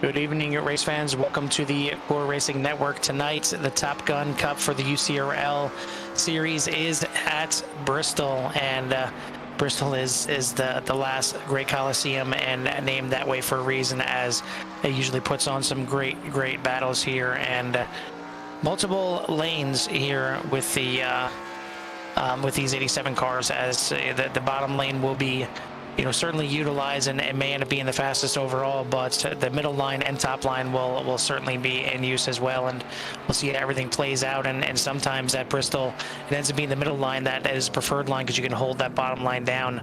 Good evening, race fans. Welcome to the Core Racing Network. Tonight, the Top Gun Cup for the UCRL series is at Bristol, and Bristol is the last great Coliseum, and named that way for a reason, as it usually puts on some great battles here, and multiple lanes here with the with these 87 cars, as the bottom lane will be certainly utilized and it may end up being the fastest overall, but the middle line and top line will certainly be in use as well, and we'll see how everything plays out. And sometimes at Bristol, it ends up being the middle line that is preferred line because you can hold that bottom line down.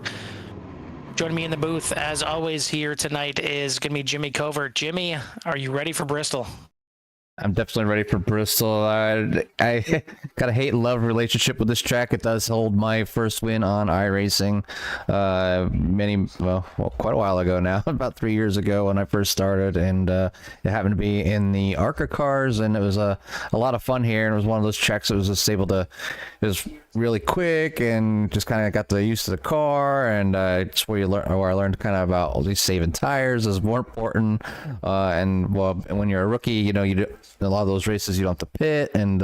Joining me in the booth, as always, here tonight is going to be Jimmy Covert. Jimmy, are you ready for Bristol? I'm definitely ready for Bristol. I got a hate and love relationship with this track. It does hold my first win on iRacing quite a while ago now, about 3 years ago when I first started, and it happened to be in the ARCA cars, and it was a lot of fun here, and it was one of those tracks that was just able to, it was really quick and just kind of got the use of the car, and it's where I learned kind of about all these saving tires is more important, and when you're a rookie, you do a lot of those races you don't have to pit, and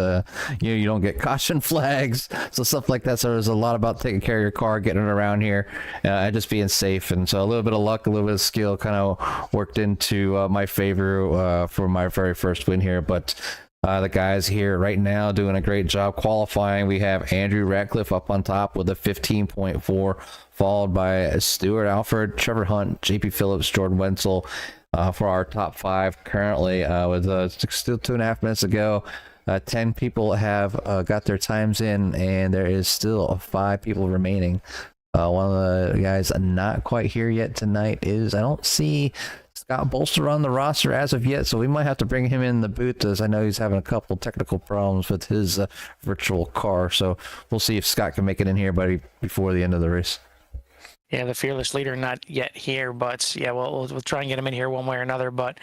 you don't get caution flags, so stuff like that. So there's a lot about taking care of your car, getting it around here, and just being safe. And so a little bit of luck, a little bit of skill kind of worked into my favor for my very first win here. But the guys here right now doing a great job qualifying. We have Andrew Ratcliffe up on top with a 15.4, followed by Stuart Alford, Trevor Hunt, JP Phillips, Jordan Wenzel for our top five currently. With still 2.5 minutes ago, 10 people have got their times in, and there is still 5 people remaining. One of the guys not quite here yet tonight is, I don't see Scott Bolster on the roster as of yet, so we might have to bring him in the booth, as I know he's having a couple technical problems with his virtual car. So we'll see if Scott can make it in here before the end of the race. Yeah, the fearless leader not yet here, but yeah, we'll try and get him in here one way or another. But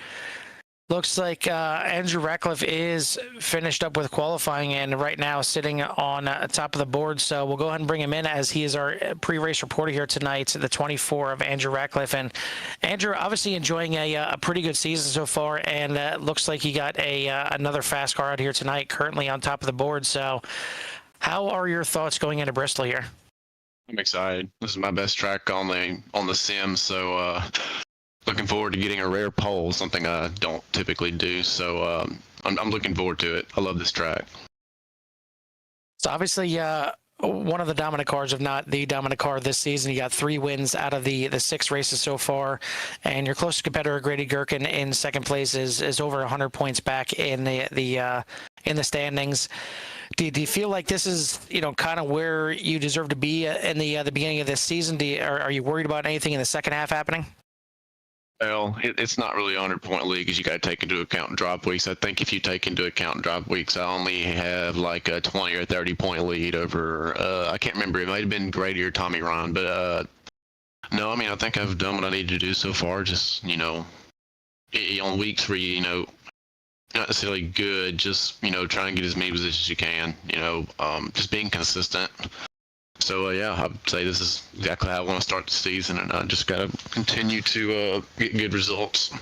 looks like Andrew Ratcliffe is finished up with qualifying and right now sitting on top of the board. So we'll go ahead and bring him in, as he is our pre-race reporter here tonight, the 24 of Andrew Ratcliffe. And Andrew, obviously enjoying a pretty good season so far, and looks like he got another fast car out here tonight, currently on top of the board. So how are your thoughts going into Bristol here? I'm excited. This is my best track on the sim, so looking forward to getting a rare pole, something I don't typically do. So I'm looking forward to it. I love this track. So obviously, one of the dominant cars, if not the dominant car this season. You got 3 wins out of the 6 races so far, and your closest competitor, Grady Gherkin, in second place, is over 100 points back in the standings. Do you feel like this is kind of where you deserve to be in the beginning of this season? Are you worried about anything in the second half happening? Well, it's not really a 100-point league, because you got to take into account drop weeks. I think if you take into account drop weeks, I only have like a 20 or 30-point lead over, I can't remember, it might have been Grady or Tommy Ron, but no, I mean, I think I've done what I need to do so far. Just, on weeks where not necessarily good, just, try and get as many positions as you can, just being consistent. So, yeah, I'd say this is exactly how I want to start the season, and I just got to continue to get good results.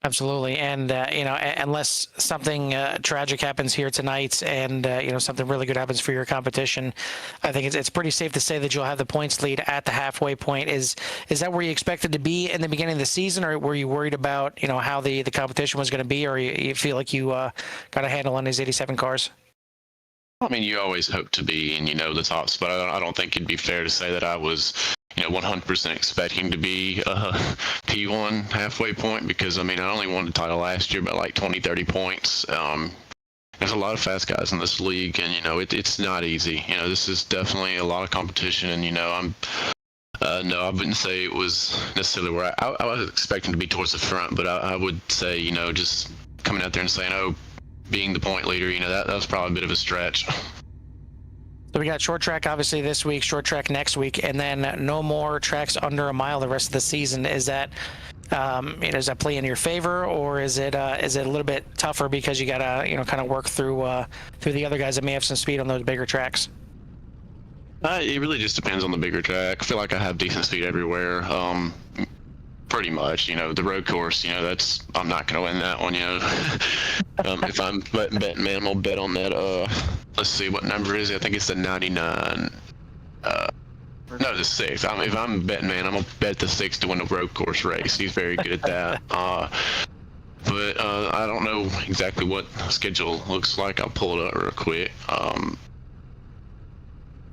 Absolutely. And, unless something tragic happens here tonight and, something really good happens for your competition, I think it's pretty safe to say that you'll have the points lead at the halfway point. Is that where you expected to be in the beginning of the season, or were you worried about, how the competition was going to be, or you feel like you got a handle on these 87 cars? I mean, you always hope to be in, the top spot. I don't think it'd be fair to say that I was 100% expecting to be a P1 halfway point, because I only won the title last year by like 20-30 points. There's a lot of fast guys in this league, and it's not easy. This is definitely a lot of competition, and no, I wouldn't say it was necessarily where I was expecting to be towards the front, but I would say just coming out there and saying, being the point leader, that was probably a bit of a stretch. So we got short track obviously this week, short track next week, and then no more tracks under a mile the rest of the season. Is that does that play in your favor, or is it a little bit tougher because you gotta kind of work through the other guys that may have some speed on those bigger tracks? It really just depends on the bigger track. I feel like I have decent speed everywhere. pretty much. The road course, I'm not going to win that one, if I'm betting, man, I'm going to bet on that, let's see, what number is it? I think it's the 99, no, the 6. If I'm betting, man, I'm going to bet the 6 to win the road course race. He's very good at that. But I don't know exactly what the schedule looks like. I'll pull it up real quick.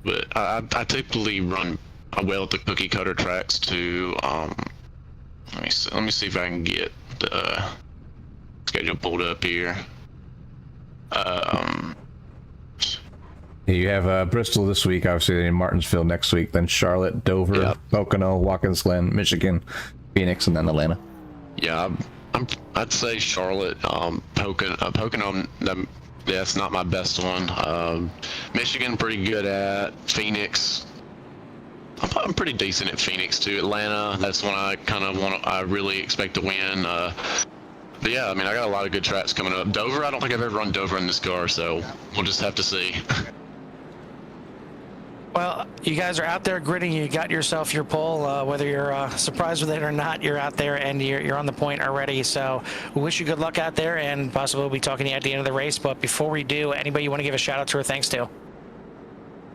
But I typically run well at the cookie cutter tracks too. Let me see if I can get the schedule pulled up here. You have Bristol this week, obviously, in Martinsville next week, then Charlotte, Dover, Yep. Pocono, Watkins Glen, Michigan, Phoenix, and then Atlanta. Yeah, I'd say Charlotte, Pocono. That's not my best one. Michigan, pretty good at. Phoenix, I'm pretty decent at Phoenix too. Atlanta, that's one I really expect to win. But yeah, I mean, I got a lot of good tracks coming up. Dover, I don't think I've ever run Dover in this car, so we'll just have to see. Well, you guys are out there gritting. You got yourself your pole. Whether you're surprised with it or not, you're out there and you're on the point already. So we wish you good luck out there, and possibly we'll be talking to you at the end of the race. But before we do, anybody you want to give a shout out to or thanks to?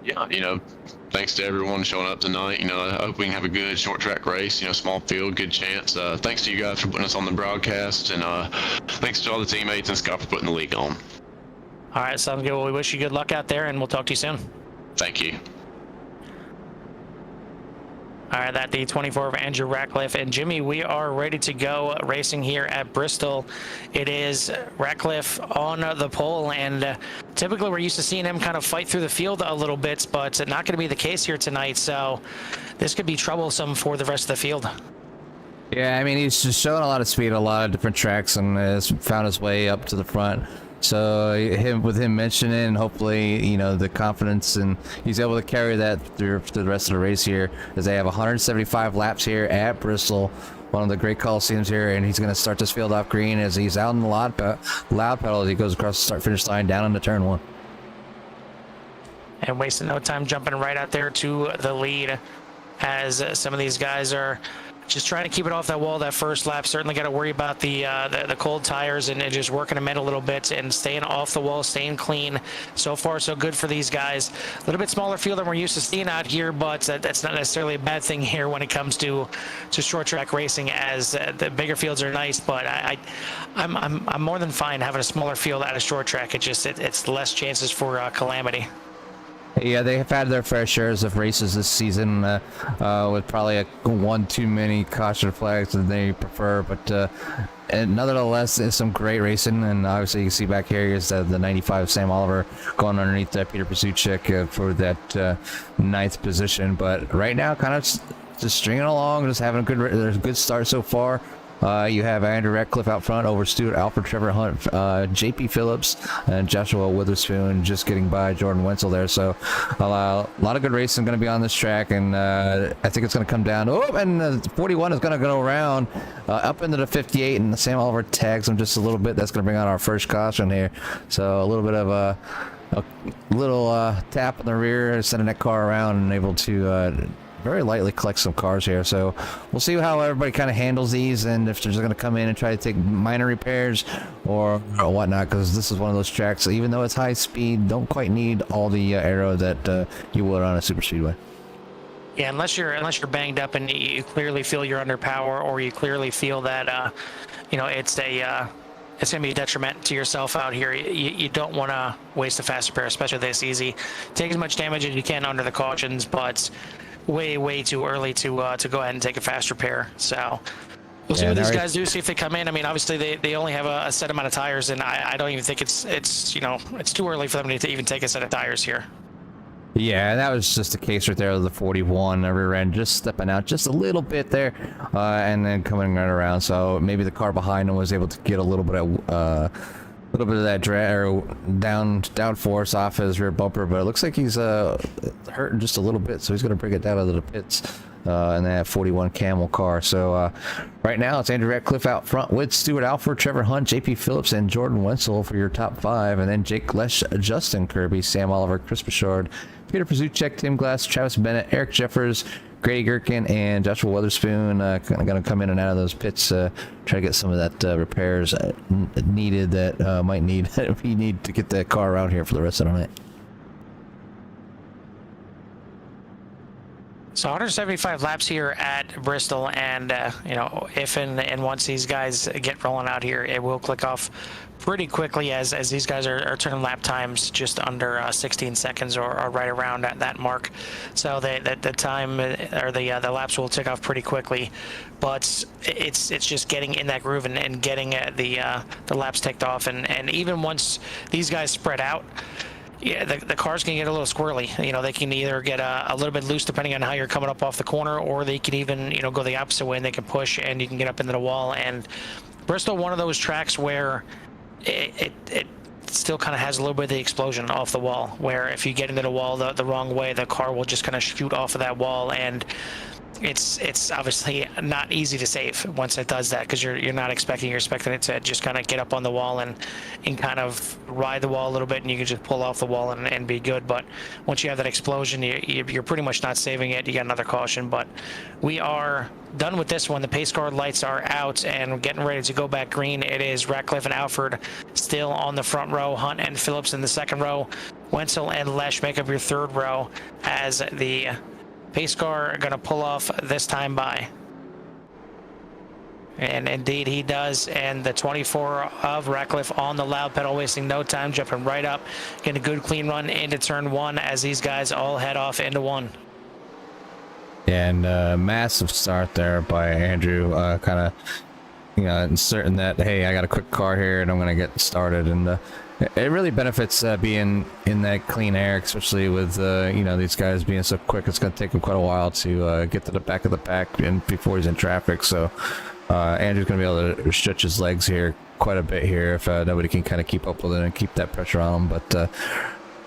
Yeah, thanks to everyone showing up tonight. I hope we can have a good short track race. Small field, good chance. Thanks to you guys for putting us on the broadcast, and thanks to all the teammates and Scott for putting the league on. All right, sounds good. Well, we wish you good luck out there, and we'll talk to you soon. Thank you. All right, that the 24 of Andrew Ratcliffe. And Jimmy, we are ready to go racing here at Bristol. It is Ratcliffe on the pole, and typically we're used to seeing him kind of fight through the field a little bit, but not going to be the case here tonight. So this could be troublesome for the rest of the field. Yeah, I mean, he's just showing a lot of speed, a lot of different tracks, and has found his way up to the front. So with him mentioning, hopefully, the confidence, and he's able to carry that through the rest of the race here, as they have 175 laps here at Bristol, one of the great coliseums here, and he's going to start this field off green as he's out in the loud pedal as he goes across the start-finish line down into turn 1. And wasting no time jumping right out there to the lead, as some of these guys are just trying to keep it off that wall that first lap. Certainly got to worry about the cold tires and just working them in a little bit and staying off the wall, staying clean. So far, so good for these guys. A little bit smaller field than we're used to seeing out here, but that's not necessarily a bad thing here when it comes to short track racing, as the bigger fields are nice, but I'm more than fine having a smaller field at a short track. It's less chances for calamity. Yeah, they have had their fair shares of races this season, with probably one too many caution flags than they prefer, but and nonetheless, it's some great racing, and obviously you can see back here is the 95 Sam Oliver going underneath Peter Pasuchik for that 9th position. But right now, kind of just stringing along, just having there's a good start so far. You have Andrew Ratcliffe out front over Stuart Alford, Trevor Hunt, JP Phillips, and Joshua Witherspoon just getting by Jordan Wenzel there. So a lot of good racing going to be on this track, and I think it's going to come down. Oh, and the 41 is going to go around up into the 58, and Sam Oliver tags him just a little bit. That's going to bring out our first caution here. So a little bit of a little tap in the rear, sending that car around and able to very lightly collect some cars here. So we'll see how everybody kind of handles these, and if they're just going to come in and try to take minor repairs or whatnot, because this is one of those tracks that, even though it's high speed, don't quite need all the aero that you would on a super speedway. Yeah, unless you're banged up and you clearly feel you're under power, or you clearly feel that it's going to be a detriment to yourself out here. You don't want to waste a fast repair, especially this easy. Take as much damage as you can under the cautions, but way too early to go ahead and take a fast repair. So we'll see what these guys do, see if they come in. I mean, obviously they only have a set amount of tires, and I don't even think it's too early for them to even take a set of tires here. Yeah, that was just the case right there of the 41 rear end, just stepping out just a little bit there, and then coming right around. So maybe the car behind him was able to get a little bit of that drag or down force off his rear bumper, but it looks like he's hurting just a little bit, so he's going to bring it down into the pits in that 41 Camel car. So right now it's Andrew Ratcliffe out front with Stuart Alford, Trevor Hunt, JP Phillips, and Jordan Wenzel for your top 5, and then Jake Lesh, Justin Kirby, Sam Oliver, Chris Bouchard, Peter Pasuchik, Tim Glass, Travis Bennett, Eric Jeffers, Grady Gherkin and Joshua Witherspoon going to come in and out of those pits, try to get some of that repairs needed that might need we need to get that car around here for the rest of the night. So 175 laps here at Bristol, and you know, if and once these guys get rolling out here, it will click off pretty quickly as these guys are turning lap times just under 16 seconds or right around at that mark. So the time or the laps will tick off pretty quickly, but it's just getting in that groove and getting the laps ticked off, and even once these guys spread out, yeah, the cars can get a little squirrely. You know, they can either get a little bit loose depending on how you're coming up off the corner, or they can even, you know, go the opposite way and they can push and you can get up into the wall. And Bristol, one of those tracks where it still kind of has a little bit of the explosion off the wall, where if you get into the wall the wrong way, the car will just kind of shoot off of that wall, and it's obviously not easy to save once it does that, because you're not expecting, you're expecting it to just kind of get up on the wall and kind of ride the wall a little bit, and you can just pull off the wall and be good. But once you have that explosion, you're pretty much not saving it. You got another caution. But we are done with this one. The pace car lights are out and we're getting ready to go back green. It is Ratcliffe and Alford still on the front row, Hunt and Phillips in the second row, Wenzel and Lesh make up your third row, as the pace car going to pull off this time by. And indeed he does, and the 24 of Ratcliffe on the loud pedal, wasting no time, jumping right up, getting a good clean run into turn one as these guys all head off into one. And massive start there by Andrew, kind of, you know, certain that, hey, I got a quick car here and I'm going to get started. And it really benefits being in that clean air, especially with, you know, these guys being so quick. It's going to take them quite a while to get to the back of the pack and before he's in traffic. So Andrew's going to be able to stretch his legs here quite a bit here if nobody can kind of keep up with it and keep that pressure on him. But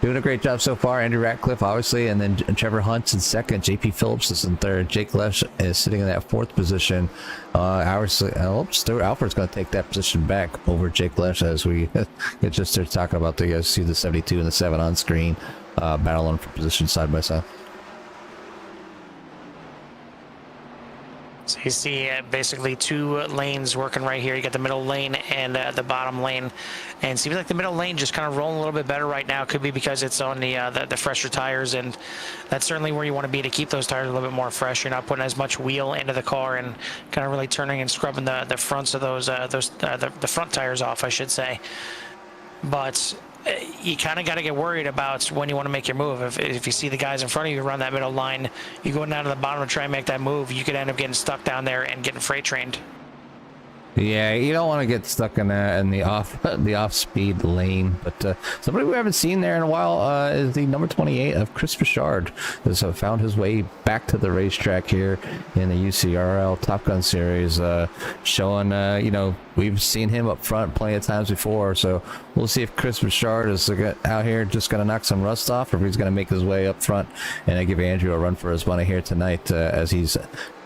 doing a great job so far. Andrew Ratcliffe, obviously, and then Trevor Hunt's in second. JP Phillips is in third. Jake Lesh is sitting in that fourth position. Stuart Alford's going to take that position back over Jake Lesh as we just started talking about the guys see the 72 and the 7 on screen, battling for position side by side. So you see basically two lanes working right here. You got the middle lane and the bottom lane, and seems like the middle lane just kind of rolling a little bit better right now. Could be because it's on the fresher tires, and that's certainly where you want to be to keep those tires a little bit more fresh. You're not putting as much wheel into the car and kind of really turning and scrubbing the fronts of the front tires off, I should say. But you kind of got to get worried about when you want to make your move. If you see the guys in front of you run that middle line, you going down to the bottom to try and make that move, you could end up getting stuck down there and getting freight trained. Yeah, you don't want to get stuck in the off speed lane. But somebody we haven't seen there in a while is the number 28 of Chris Richard, has found his way back to the racetrack here in the UCRL Top Gun Series, showing you know, we've seen him up front plenty of times before. So we'll see if Chris Richard is out here just going to knock some rust off, or if he's going to make his way up front and give Andrew a run for his money here tonight, as he's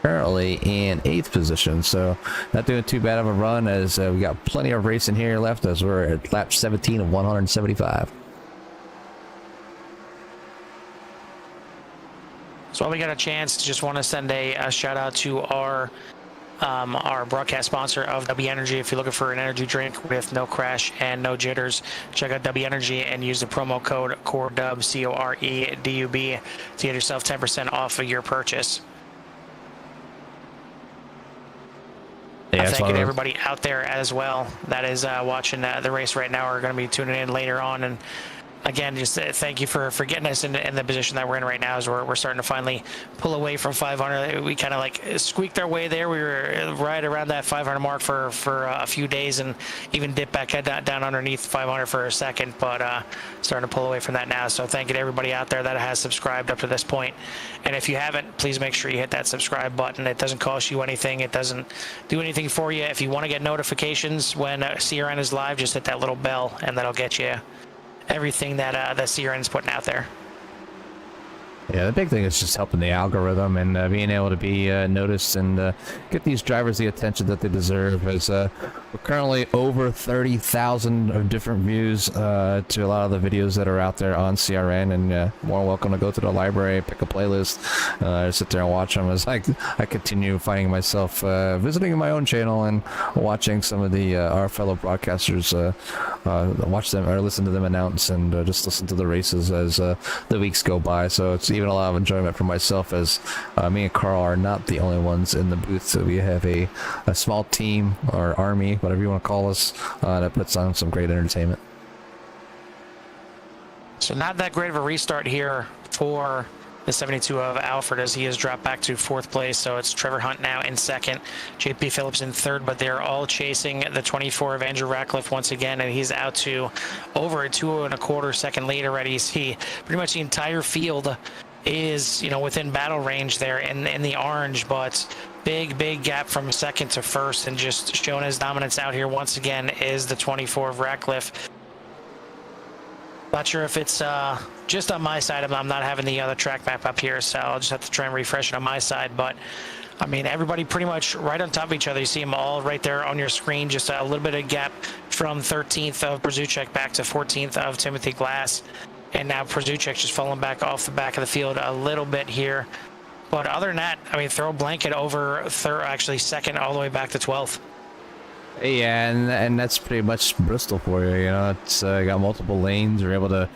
currently in 8th position. So not doing too bad of a run, as we got plenty of racing here left, as we're at lap 17 of 175. So while we got a chance, just want to send a shout out to our broadcast sponsor of W Energy. If you're looking for an energy drink with no crash and no jitters, check out W Energy and use the promo code COREDUB, COREDUB, to get yourself 10% off of your purchase. Yeah, thanking everybody out there as well that is watching the race right now, or going to be tuning in later on. And again, just thank you for getting us in the position that we're in right now, as we're starting to finally pull away from 500. We kind of like squeaked our way there. We were right around that 500 mark for a few days, and even dipped back down underneath 500 for a second, but starting to pull away from that now. So thank you to everybody out there that has subscribed up to this point. And if you haven't, please make sure you hit that subscribe button. It doesn't cost you anything. It doesn't do anything for you. If you want to get notifications when CRN is live, just hit that little bell, and that'll get you everything that CRN is putting out there. Yeah, the big thing is just helping the algorithm and being able to be noticed and get these drivers the attention that they deserve. As We're currently over 30,000 of different views to a lot of the videos that are out there on CRN, and more welcome to go to the library, pick a playlist, sit there and watch them as I continue finding myself visiting my own channel and watching some of the our fellow broadcasters watch them or listen to them announce, and just listen to the races as the weeks go by. So it's even a lot of enjoyment for myself, as me and Carl are not the only ones in the booth. So we have a small team or army, whatever you want to call us, that puts on some great entertainment. So not that great of a restart here for the 72 of Alfred, as he has dropped back to 4th place. So it's Trevor Hunt now in 2nd, JP Phillips in 3rd, but they're all chasing the 24 of Andrew Ratcliffe once again, and he's out to over a 2.25 second lead already. You see pretty much the entire field is, you know, within battle range there in the orange, but big gap from 2nd to 1st, and just showing his dominance out here once again is the 24 of Ratcliffe. Not sure if it's just on my side. I'm not having the other track map up here, so I'll just have to try and refresh it on my side. But I mean, everybody pretty much right on top of each other. You see them all right there on your screen. Just a little bit of gap from 13th of Brzucek back to 14th of Timothy Glass, and now Brzucek just falling back off the back of the field a little bit here. But other than that, I mean, throw a blanket over actually 2nd all the way back to 12th. Yeah, and that's pretty much Bristol for you. You know, it's got multiple lanes. You're able to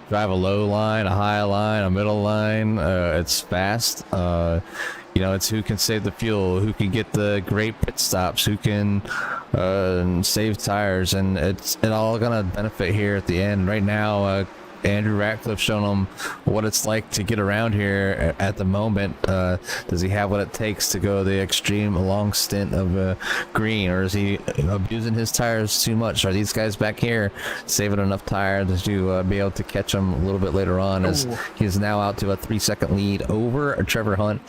drive a low line, a high line, a middle line. It's fast. You know, it's who can save the fuel, who can get the great pit stops, who can save tires, and it's all gonna benefit here at the end. Right now, Andrew Ratcliffe showing him what it's like to get around here at the moment. Does he have what it takes to go the extreme long stint of green, or is he abusing his tires too much? Are these guys back here saving enough tires to be able to catch him a little bit later on, as he's now out to a 3-second lead over Trevor Hunt,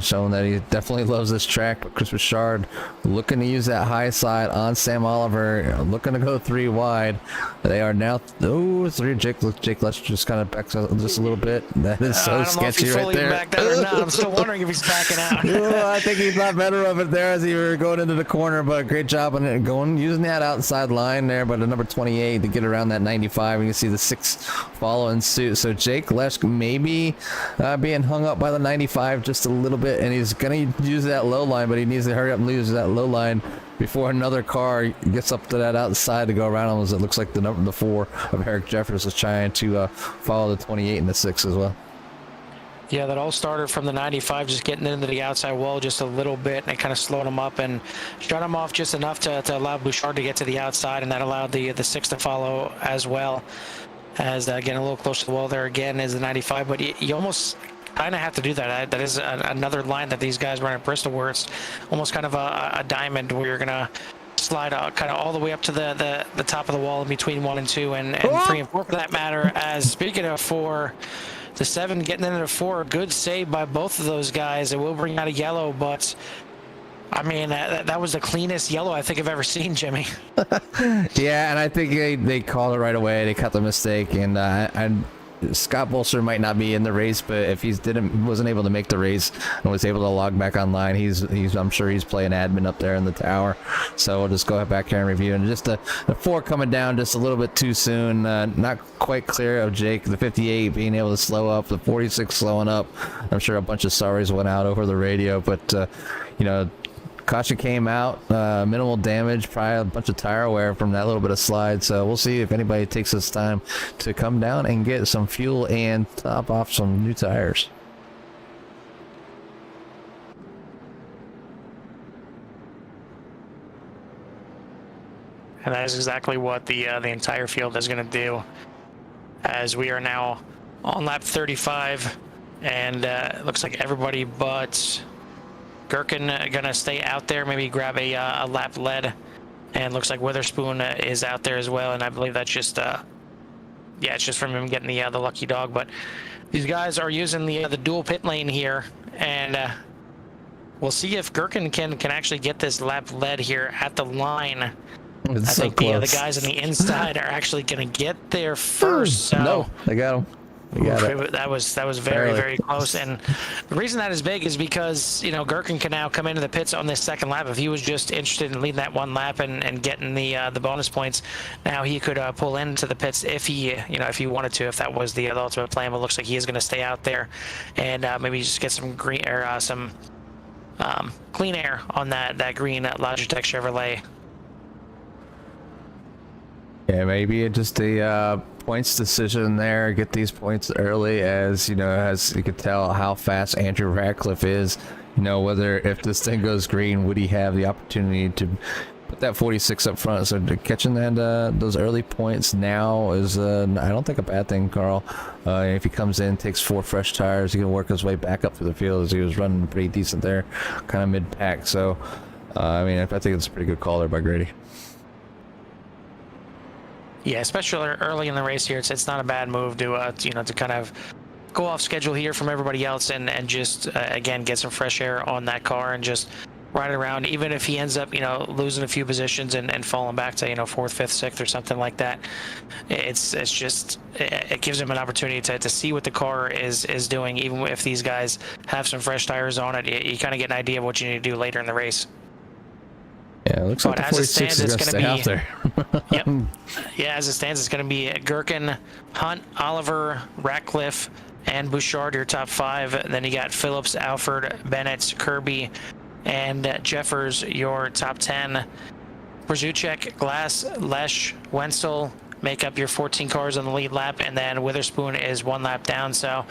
showing that he definitely loves this track. But Chris Richard looking to use that high side on Sam Oliver, looking to go 3 wide. They are now 3. Jake Let's just kind of backs out just a little bit. That is so sketchy right there. Backed out or not. I'm still wondering if he's backing out. I think he thought better of it there as he were going into the corner, but great job on it, using that outside line there. But a number 28 to get around that 95. You can see the 6 following suit. So Jake Lesk maybe being hung up by the 95 just a little bit, and he's going to use that low line, but he needs to hurry up and use that low line before another car gets up to that outside to go around him, as it looks like the 4 of Eric Jeffers is trying to follow the 28 and the 6 as well. Yeah, that all started from the 95, just getting into the outside wall just a little bit, and it kind of slowed him up and shut him off just enough to allow Bouchard to get to the outside, and that allowed the 6 to follow as well. As again, a little close to the wall there again is the 95, but you almost kind of have to do that. That is another line that these guys run at Bristol, where it's almost kind of a diamond, where you're gonna slide out kind of all the way up to the top of the wall in between 1 and 2 and 3 and 4 for that matter. As speaking of 4, the 7 getting into 4, good save by both of those guys. It will bring out a yellow, but I mean, that was the cleanest yellow I think I've ever seen, Jimmy. Yeah, and I think they called it right away. They cut the mistake, and Scott Bolster might not be in the race, but if he wasn't able to make the race and was able to log back online, I'm sure he's playing admin up there in the tower. So we'll just go back here and review. And just the 4 coming down just a little bit too soon, not quite clear of Jake. The 58 being able to slow up, the 46 slowing up. I'm sure a bunch of sorries went out over the radio, but you know, caution came out, minimal damage, probably a bunch of tire wear from that little bit of slide. So we'll see if anybody takes this time to come down and get some fuel and top off some new tires. And that is exactly what the entire field is going to do, as we are now on lap 35, and it looks like everybody but Gherkin gonna stay out there, maybe grab a lap lead, and looks like Witherspoon is out there as well, and I believe that's just yeah, it's just from him getting the lucky dog. But these guys are using the dual pit lane here, and we'll see if Gherkin can actually get this lap lead here at the line. It's I so think close. the guys on the inside are actually gonna get there first. So no, they got him. We got it. That was very, Barely. very close. And the reason that is big is because, Gherkin can now come into the pits on this second lap. If he was just interested in leading that one lap and getting the bonus points, now he could pull into the pits if he, if he wanted to, if that was the ultimate plan. But it looks like he is going to stay out there and maybe just get some green or some clean air on that green Logitech Chevrolet. Yeah, maybe just a points decision there. Get these points early, as as you could tell how fast Andrew Radcliffe is. Whether if this thing goes green, would he have the opportunity to put that 46 up front? So catching those early points now is I don't think a bad thing, Carl. If he comes in, takes 4 fresh tires, he can work his way back up through the field, as he was running pretty decent there, kind of mid-pack. So I think it's a pretty good call there by Grady. Yeah, especially early in the race here, it's not a bad move to to kind of go off schedule here from everybody else and just again get some fresh air on that car and just ride it around. Even if he ends up losing a few positions and falling back to 4th, 5th, 6th or something like that, it gives him an opportunity to see what the car is doing. Even if these guys have some fresh tires on it, you kind of get an idea of what you need to do later in the race. Yeah, it looks like the 46 is going to stay out there. Yep. Yeah, as it stands, it's going to be Gherkin, Hunt, Oliver, Ratcliffe, and Bouchard, your top 5. Then you got Phillips, Alford, Bennett, Kirby, and Jeffers, your top 10. Brzucek, Glass, Lesh, Wenzel make up your 14 cars on the lead lap, and then Witherspoon is 1 lap down. So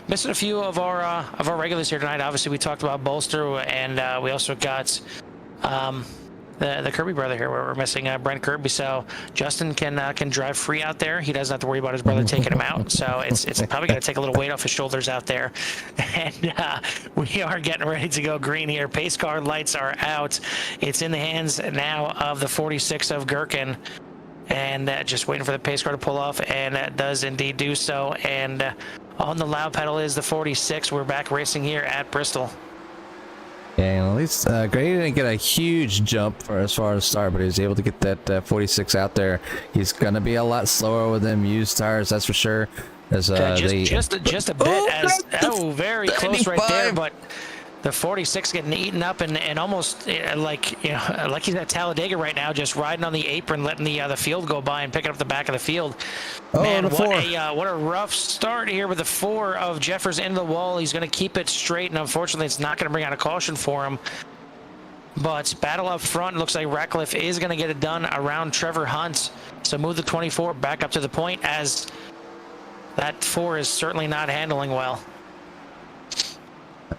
missing a few of our regulars here tonight. Obviously, we talked about Bolster, and we also got the Kirby brother here, where we're missing Brent Kirby. So Justin can drive free out there. He doesn't have to worry about his brother taking him out. So it's probably going to take a little weight off his shoulders out there. And we are getting ready to go green here. Pace car lights are out. It's in the hands now of the 46 of Gherkin, and just waiting for the pace car to pull off, and that does indeed do so. And on the loud pedal is the 46. We're back racing here at Bristol. Yeah, and at least Grady didn't get a huge jump as far as start, but he was able to get that 46 out there. He's going to be a lot slower with them used tires, that's for sure. As just a bit, very close right there, but the 46 getting eaten up and almost like he's at Talladega right now, just riding on the apron, letting the field go by and picking up the back of the field. Man, what a rough start here with the 4 of Jeffers into the wall. He's going to keep it straight, and unfortunately, it's not going to bring out a caution for him. But battle up front, looks like Ratcliffe is going to get it done around Trevor Hunt. So move the 24 back up to the point, as that 4 is certainly not handling well.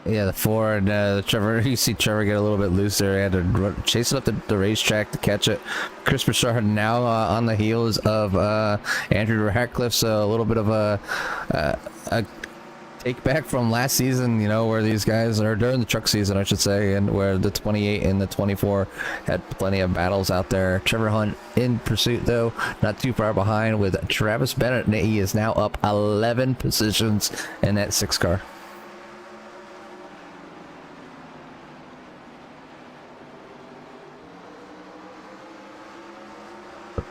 Yeah, the 4 and the Trevor. You see Trevor get a little bit loose there. He had to chase it up the racetrack to catch it. Chris Bouchard now on the heels of Andrew Ratcliffe, so a little bit of a take back from last season, where these guys are during the truck season, I should say, and where the 28 and the 24 had plenty of battles out there. Trevor Hunt in pursuit, though, not too far behind with Travis Bennett, and he is now up 11 positions in that 6 car.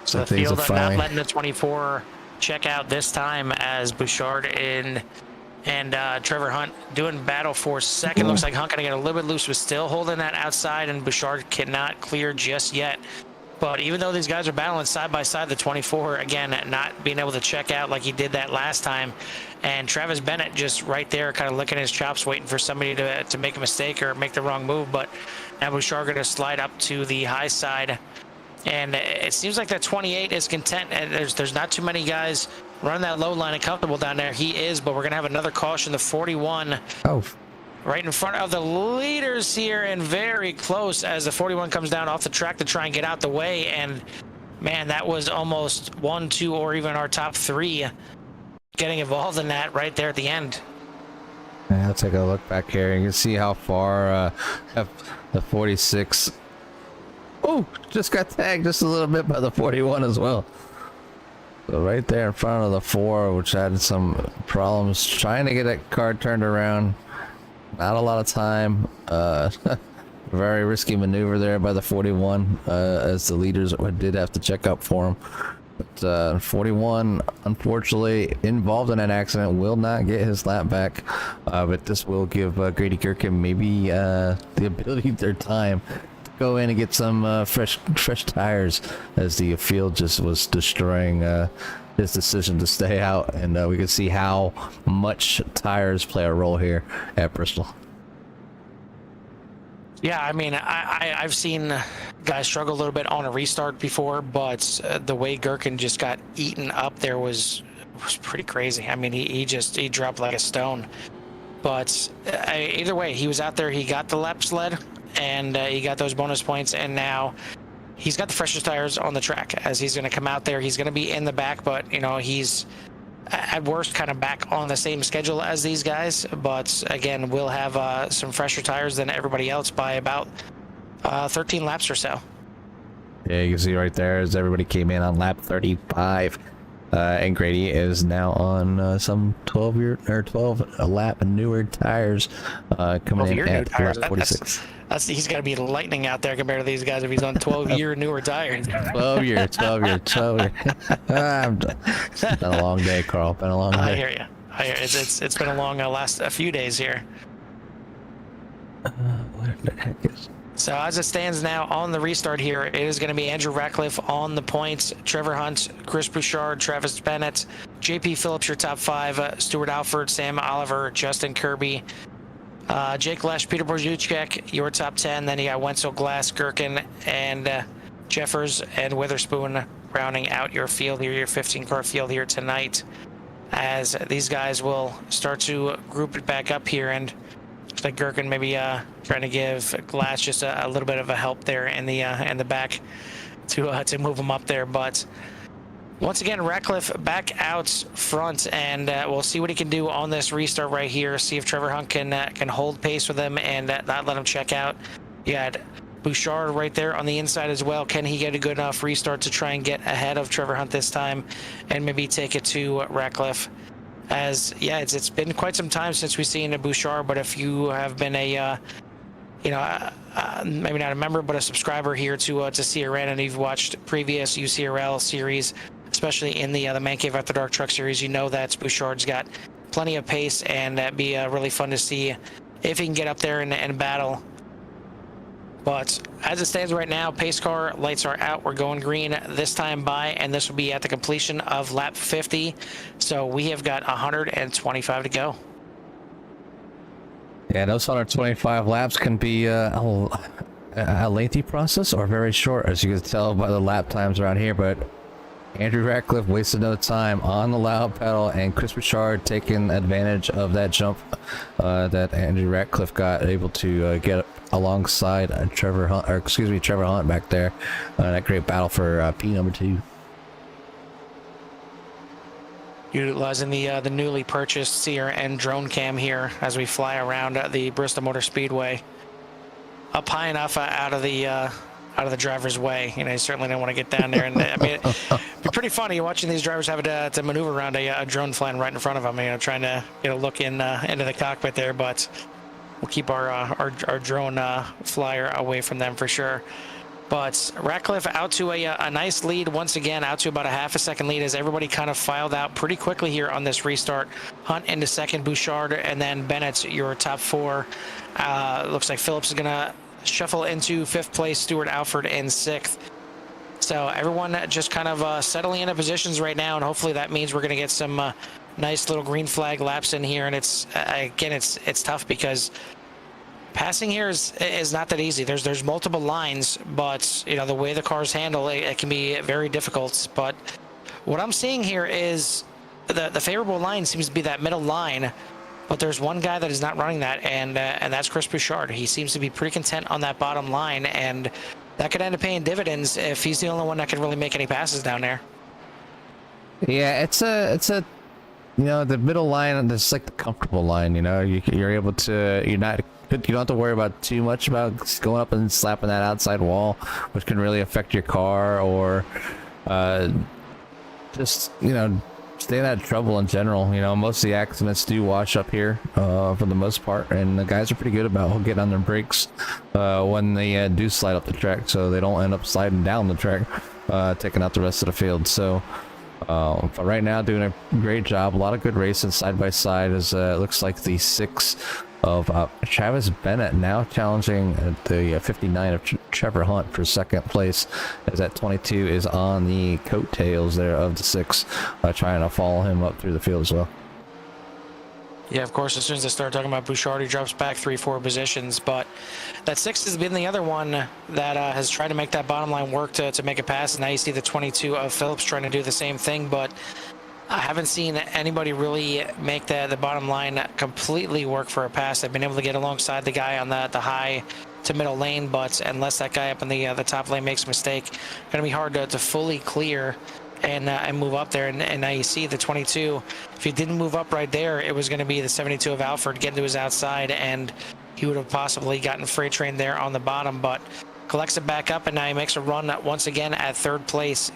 So the field not letting the 24 check out this time, as Bouchard and Trevor Hunt doing battle for second. Looks like Hunt going to get a little bit loose, but still holding that outside, and Bouchard cannot clear just yet. But even though these guys are battling side by side, the 24, again, not being able to check out like he did that last time. And Travis Bennett just right there kind of licking his chops, waiting for somebody to make a mistake or make the wrong move. But now Bouchard going to slide up to the high side. And it seems like that 28 is content, and there's not too many guys running that low line and comfortable down there. He is, but we're going to have another caution, the 41. Oh. Right in front of the leaders here, and very close as the 41 comes down off the track to try and get out the way. And, man, that was almost 1, 2, or even our top 3 getting involved in that right there at the end. Yeah, I'll take a look back here. You can see how far the 46... Oh, just got tagged just a little bit by the 41 as well. So right there in front of the 4, which had some problems trying to get that car turned around. Not a lot of time. Very risky maneuver there by the 41, as the leaders did have to check up for him. But 41, unfortunately, involved in an accident, will not get his lap back. But this will give Grady Gherkin maybe the ability, their time, to go in and get some fresh tires, as the field just was destroying his decision to stay out. And we can see how much tires play a role here at Bristol. Yeah, I mean, I've seen guys struggle a little bit on a restart before, but the way Gherkin just got eaten up there was pretty crazy. I mean, he dropped like a stone. But either way, he was out there, he got the lap sled, and he got those bonus points, and now he's got the freshest tires on the track. As he's going to come out there, he's going to be in the back, but, you know, he's at worst kind of back on the same schedule as these guys, but again, we'll have some fresher tires than everybody else by about 13 laps or so. Yeah, you can see right there as everybody came in on lap 35, and Grady is now on some 12 lap newer tires, coming in at lap 46. He's got to be lightning out there compared to these guys if he's on 12-year newer tires. 12 year. It's been a long day, Carl. Been a long day. I hear you. It's been a long last a few days here. What the heck is? So as it stands now on the restart here, it is going to be Andrew Ratcliffe on the points, Trevor Hunt, Chris Bouchard, Travis Bennett, JP Phillips, your top five, Stuart Alford, Sam Oliver, Justin Kirby, Jake Lesh, Peter Borzuchek, your top 10. Then you got Wenzel, Glass, Gherkin, and Jeffers and Witherspoon rounding out your field here, your 15-car field here tonight, as these guys will start to group it back up here. And looks like Gherkin maybe trying to give Glass just a little bit of a help there in the back to move him up there. But once again, Ratcliffe back out front, and we'll see what he can do on this restart right here. See if Trevor Hunt can hold pace with him and not let him check out. You had Bouchard right there on the inside as well. Can he get a good enough restart to try and get ahead of Trevor Hunt this time and maybe take it to Ratcliffe? As yeah, it's been quite some time since we've seen a Bouchard, but if you have been a maybe not a member but a subscriber here to CRN, and you've watched previous UCRL series, especially in the Man Cave After Dark Truck series, you know that Bouchard's got plenty of pace, and that'd be really fun to see if he can get up there and battle. But as it stands right now, pace car lights are out. We're going green this time by, and this will be at the completion of lap 50. So we have got 125 to go. Yeah, those 125 laps can be a lengthy process or very short, as you can tell by the lap times around here. But Andrew Ratcliffe wasted no time on the loud pedal, and Chris Bouchard taking advantage of that jump that Andrew Ratcliffe got, able to get alongside Trevor Hunt back there. That great battle for P2. Utilizing the newly purchased CRN drone cam here as we fly around the Bristol Motor Speedway, up high enough out of the driver's way. You know, you certainly don't want to get down there. And I mean, it'd be pretty funny watching these drivers have to maneuver around a drone flying right in front of them. You know, trying to get a look into the cockpit there. But we'll keep our drone flyer away from them for sure. But Ratcliffe out to a nice lead once again, out to about a half a second lead as everybody kind of filed out pretty quickly here on this restart. Hunt into second, Bouchard, and then Bennett, your top four. Looks like Phillips is going to shuffle into fifth place, Stuart Alford in sixth. So everyone just kind of settling into positions right now, and hopefully that means we're going to get some nice little green flag laps in here. And it's again, it's tough because passing here is not that easy. There's multiple lines, but you know the way the cars handle it can be very difficult. But what I'm seeing here is the favorable line seems to be that middle line, but there's one guy that is not running that, and that's Chris Bouchard. He seems to be pretty content on that bottom line, and that could end up paying dividends if he's the only one that can really make any passes down there. Yeah, it's a you know, the middle line, that's like the comfortable line. You know, you're able to, you don't have to worry about too much about going up and slapping that outside wall, which can really affect your car, or just, you know, staying out of trouble in general. You know, most of the accidents do wash up here for the most part, and the guys are pretty good about getting on their brakes when they do slide up the track, so they don't end up sliding down the track. taking out the rest of the field. So but right now doing a great job. A lot of good racing side by side. As it looks like the 6 of Travis Bennett now challenging the 59 of Trevor Hunt for second place, as that 22 is on the coattails there of the 6, trying to follow him up through the field as well. Yeah, of course, as soon as they start talking about Bouchard, he drops back 3-4 positions. But that 6 has been the other one that has tried to make that bottom line work to make it pass. And now you see the 22 of Phillips trying to do the same thing. But I haven't seen anybody really make the bottom line completely work for a pass. They've been able to get alongside the guy on the high to middle lane. But unless that guy up in the top lane makes a mistake, going to be hard to fully clear and move up there. And now you see the 22. If he didn't move up right there, it was going to be the 72 of Alfred getting to his outside, and he would have possibly gotten freight train there on the bottom, but collects it back up, and now he makes a run once again at third place,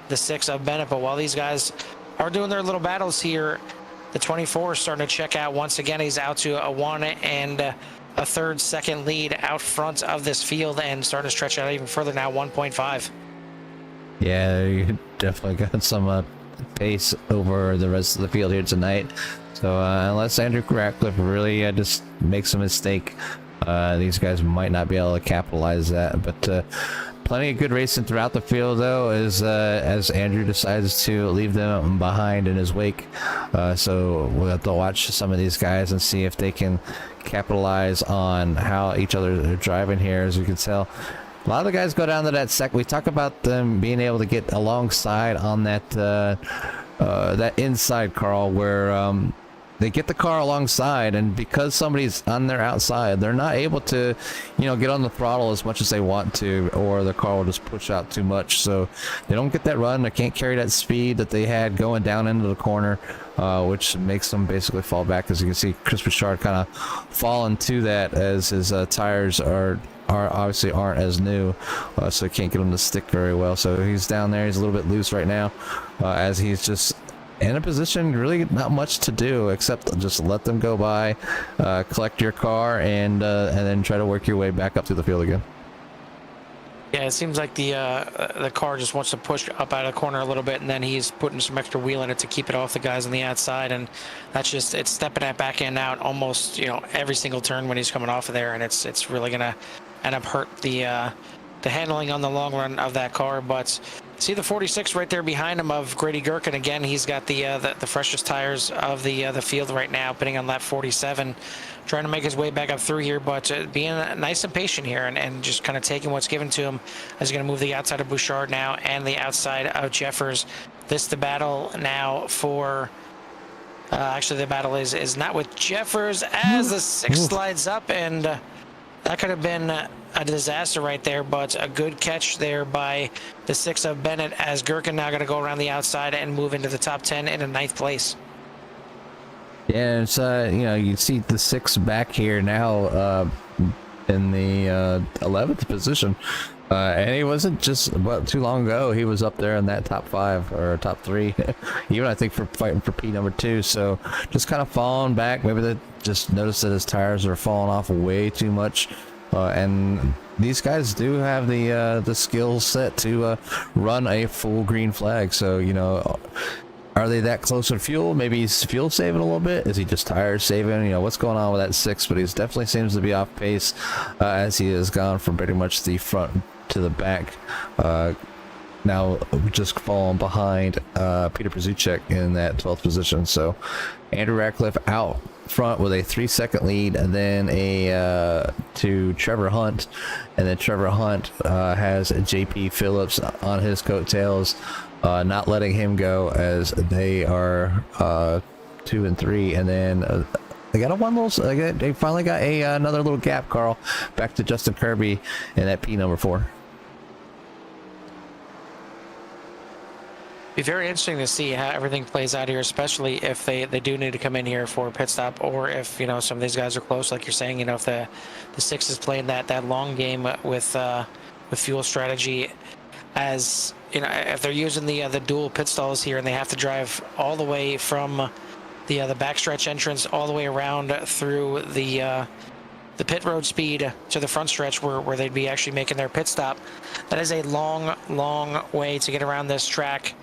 the 6 of Bennett. But while these guys are doing their little battles here, the 24 is starting to check out once again. He's out to a 1 and a third second lead out front of this field, and starting to stretch out even further now, 1.5. Yeah, you definitely got some pace over the rest of the field here tonight. So unless Andrew Ratcliffe really just makes a mistake, these guys might not be able to capitalize that. But plenty of good racing throughout the field, though, as Andrew decides to leave them behind in his wake. So we'll have to watch some of these guys and see if they can capitalize on how each other are driving here. As you can tell, a lot of the guys go down to that sec. We talk about them being able to get alongside on that that inside, Carl, where they get the car alongside, and because somebody's on their outside, they're not able to, get on the throttle as much as they want to, or the car will just push out too much. So they don't get that run. They can't carry that speed that they had going down into the corner, which makes them basically fall back. As you can see, Chris Bouchard kind of falling to that, as his tires are obviously aren't as new, so can't get him to stick very well. So he's down there. He's a little bit loose right now, as he's just in a position really not much to do except just let them go by, collect your car, and then try to work your way back up through the field again. Yeah, it seems like the car just wants to push up out of the corner a little bit, and then he's putting some extra wheel in it to keep it off the guys on the outside, and that's just, it's stepping that back end out almost every single turn when he's coming off of there, and it's really gonna end up hurt the handling on the long run of that car. But see the 46 right there behind him of Grady Gherkin. Again, he's got the freshest tires of the field right now, pitting on lap 47, trying to make his way back up through here, but being nice and patient here, and just kind of taking what's given to him. As he's going to move the outside of Bouchard now and the outside of Jeffers. This the battle now for actually the battle is not with Jeffers, as the 6 slides up, and that could have been a disaster right there, but a good catch there by the 6 of Bennett, as Gherkin now going to go around the outside and move into the top 10 in a 9th place. Yeah, it's you see the 6 back here now in the 11th position, and he wasn't just too long ago. He was up there in that top 5 or top 3, even I think for fighting for P number 2. So just kind of falling back. Maybe they just noticed that his tires are falling off way too much. And these guys do have the skill set to run a full green flag. So are they that close to fuel? Maybe he's fuel saving a little bit. Is he just tire saving? What's going on with that 6? But he definitely seems to be off pace, as he has gone from pretty much the front to the back. Now just falling behind Peter Przuchek in that 12th position. So Andrew Ratcliffe out front with a 3-second lead, and then to Trevor Hunt, and then Trevor Hunt has JP Phillips on his coattails, not letting him go, as they are 2 and 3, and then they got they finally got another little gap, Carl, back to Justin Kirby in that P number 4. Be very interesting to see how everything plays out here, especially if they do need to come in here for a pit stop, or if some of these guys are close, like you're saying. If the 6 is playing that long game with fuel strategy, as if they're using the dual pit stalls here, and they have to drive all the way from the backstretch entrance all the way around through the the pit road speed to the front stretch where they'd be actually making their pit stop. That is a long way to get around this track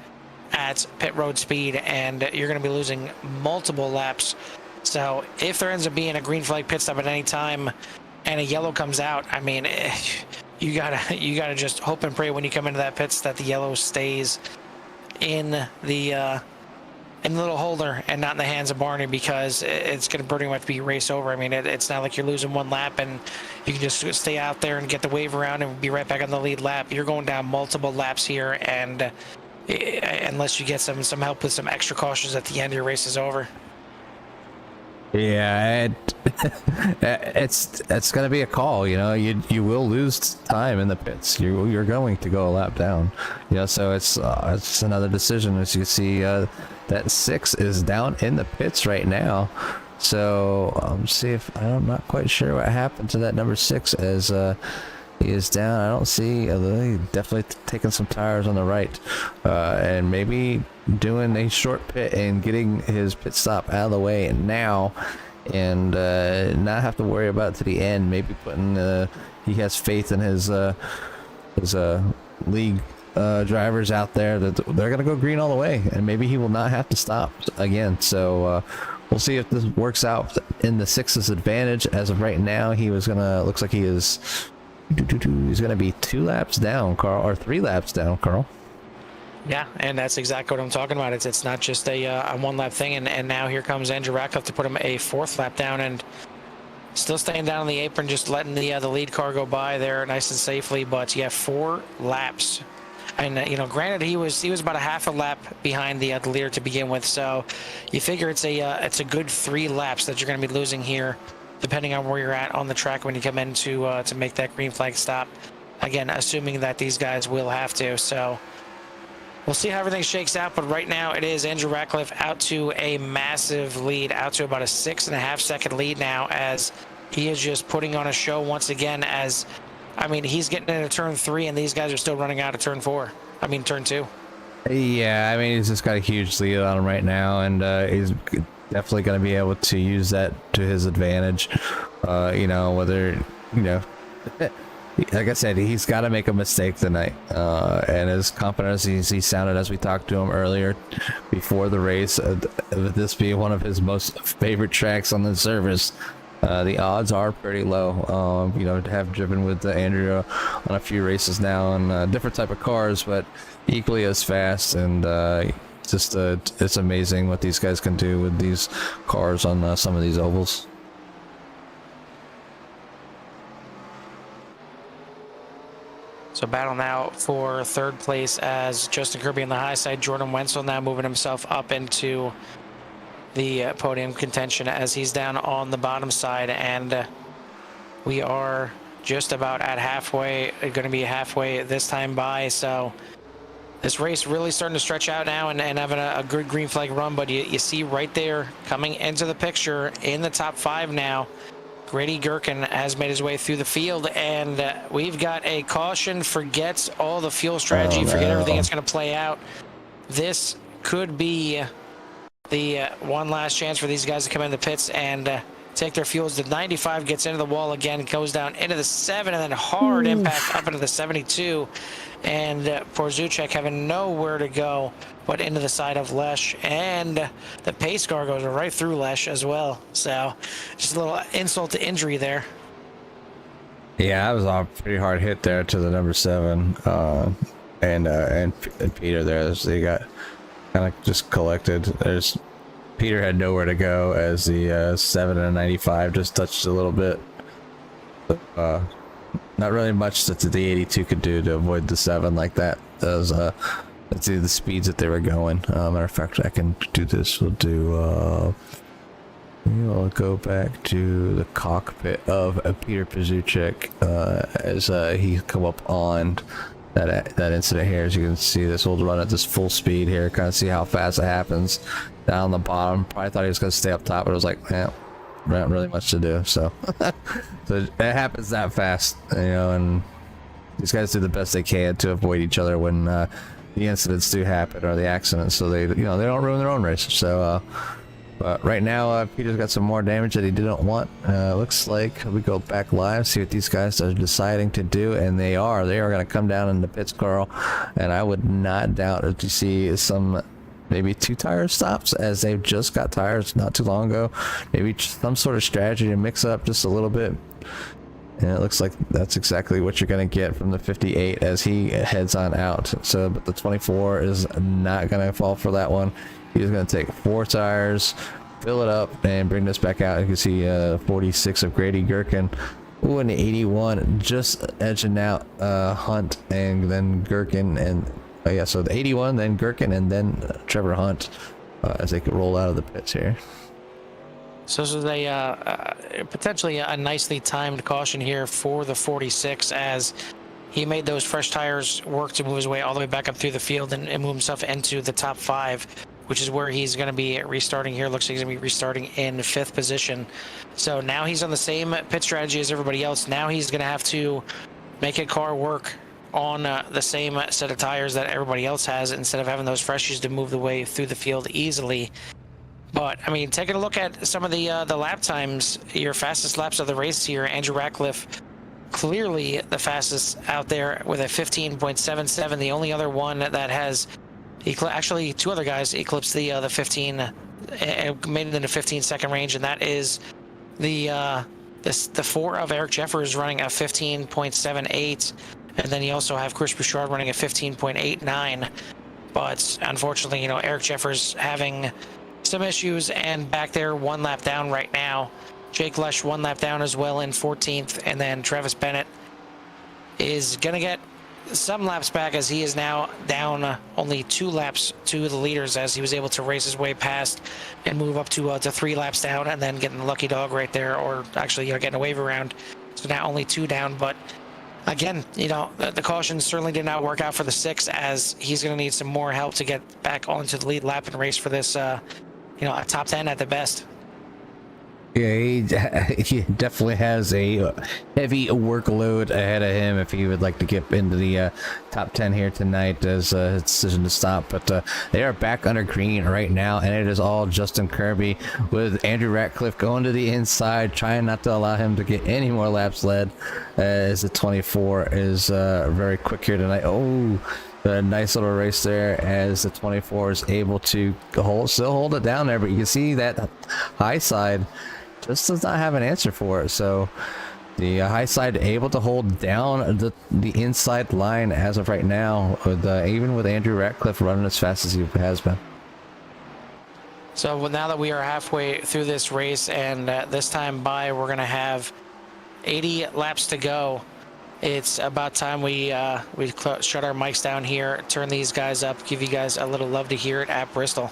at pit road speed, and you're going to be losing multiple laps. So if there ends up being a green flag pit stop at any time and a yellow comes out, I mean, you gotta just hope and pray when you come into that pits that the yellow stays in the little holder and not in the hands of Barney, because it's going to pretty much be race over. I mean, it's not like you're losing one lap and you can just stay out there and get the wave around and be right back on the lead lap. You're going down multiple laps here, and unless you get some help with some extra cautions at the end, your race is over. Yeah, it's gonna be a call. You know, you will lose time in the pits. You're going to go a lap down. You know, so it's another decision. As you see, that 6 is down in the pits right now. So see if I'm not quite sure what happened to that number 6 as he is down. I don't see. He's definitely taking some tires on the right, and maybe doing a short pit and getting his pit stop out of the way now, and not have to worry about it to the end. Maybe putting he has faith in his league drivers out there that they're gonna go green all the way, and maybe he will not have to stop again. So we'll see if this works out in the 6's advantage. As of right now, looks like he is. He's gonna be 2 laps down, Carl, or 3 laps down, Carl. Yeah, and that's exactly what I'm talking about. It's not just a one lap thing, and now here comes Andrew Ratcliffe to put him a 4th lap down, and still staying down on the apron, just letting the lead car go by there nice and safely. But yeah, 4 laps, and granted he was about a half a lap behind the leader to begin with, so you figure it's a good 3 laps that you're going to be losing here, depending on where you're at on the track when you come in to make that green flag stop. Again, assuming that these guys will have to. So we'll see how everything shakes out, but right now it is Andrew Ratcliffe out to a massive lead, out to about a 6.5 second lead now, as he is just putting on a show once again. As I mean, he's getting into turn 3 and these guys are still running out of turn 2. Yeah, I mean, he's just got a huge lead on him right now, and he's definitely going to be able to use that to his advantage. Whether like I said, he's got to make a mistake tonight, and as confident as he sounded as we talked to him earlier before the race, this being one of his most favorite tracks on the service, the odds are pretty low. To have driven with Andrew on a few races now on different type of cars, but equally as fast, and it's amazing what these guys can do with these cars on some of these ovals. So battle now for 3rd place as Justin Kirby on the high side. Jordan Wenzel now moving himself up into the podium contention as he's down on the bottom side, and we are just about at halfway, going to be halfway this time by. So this race really starting to stretch out now and having a good green flag run, but you see right there coming into the picture in the top 5 now, Grady Gherkin has made his way through the field, and we've got a caution. Forget all the fuel strategy, forget everything that's going to play out. This could be the one last chance for these guys to come in the pits and take their fuels. The 95 gets into the wall again, goes down into the 7, and then hard impact up into the 72. And Porzuchek having nowhere to go but into the side of Lesh, and the pace car goes right through Lesh as well. So just a little insult to injury there. Yeah, that was a pretty hard hit there to the number 7, and Peter there. They got kind of just collected. Peter had nowhere to go as the 7 and 95 just touched a little bit. Not really much that the 82 could do to avoid the 7 like that. Let's see the speeds that they were going. Matter of fact, I can do this. We'll go back to the cockpit of Peter Pazuchek as he come up on that incident here. As you can see, this old run at this full speed here. Kind of see how fast it happens down the bottom. Probably thought he was going to stay up top, but it was like, not really much to do. So, so it happens that fast, and these guys do the best they can to avoid each other when the incidents do happen or the accidents, so they don't ruin their own race. So But right now, Peter's got some more damage that he didn't want. Looks like we go back live, see what these guys are deciding to do, and they are going to come down in the pits, Carl. And I would not doubt if you see some maybe 2 tire stops, as they've just got tires not too long ago. Maybe some sort of strategy to mix up just a little bit. And it looks like that's exactly what you're going to get from the 58 as he heads on out. So, but the 24 is not going to fall for that one. He's going to take 4 tires, fill it up, and bring this back out. You can see 46 of Grady Gherkin. Ooh, and the 81 just edging out Hunt, and then Gherkin, and yeah, so the 81, then Gherkin, and then Trevor Hunt as they could roll out of the pits here. So this is a potentially a nicely timed caution here for the 46, as he made those fresh tires work to move his way all the way back up through the field and move himself into the top 5, which is where he's going to be restarting here. Looks like he's going to be restarting in 5th position. So now he's on the same pit strategy as everybody else. Now he's going to have to make a car work on the same set of tires that everybody else has, instead of having those freshies to move the way through the field easily. But I mean, taking a look at some of the lap times, your fastest laps of the race here, Andrew Ratcliffe, clearly the fastest out there with a 15.77. The only other one that has, actually 2 other guys eclipsed the 15, made it into 15-second range, and that is the 4 of Eric Jeffers running a 15.78, and then you also have Chris Bouchard running a 15.89. But unfortunately, you know, Eric Jeffers having some issues and back there 1 lap down right now. Jake Lesh 1 lap down as well in 14th, and then Travis Bennett is gonna get some laps back, as he is now down only 2 laps to the leaders, as he was able to race his way past and move up to 3 laps down, and then getting the lucky dog right there, or actually, you know, getting a wave around. So now only 2 down. But again, you know, the caution certainly did not work out for the 6, as he's going to need some more help to get back onto the lead lap and race for this, you know, a top 10 at the best. Yeah, he definitely has a heavy workload ahead of him if he would like to get into the top 10 here tonight, as his decision to stop. But they are back under green right now, and it is all Justin Kirby, with Andrew Ratcliffe going to the inside, trying not to allow him to get any more laps led, as the 24 is very quick here tonight. Oh, a nice little race there, as the 24 is able to still hold it down there, but you can see that high side just does not have an answer for it. So the high side able to hold down the inside line as of right now, with even with Andrew Ratcliffe running as fast as he has been. So now that we are halfway through this race, and this time by, we're going to have 80 laps to go. It's about time we shut our mics down here, turn these guys up, give you guys a little love to hear it at Bristol.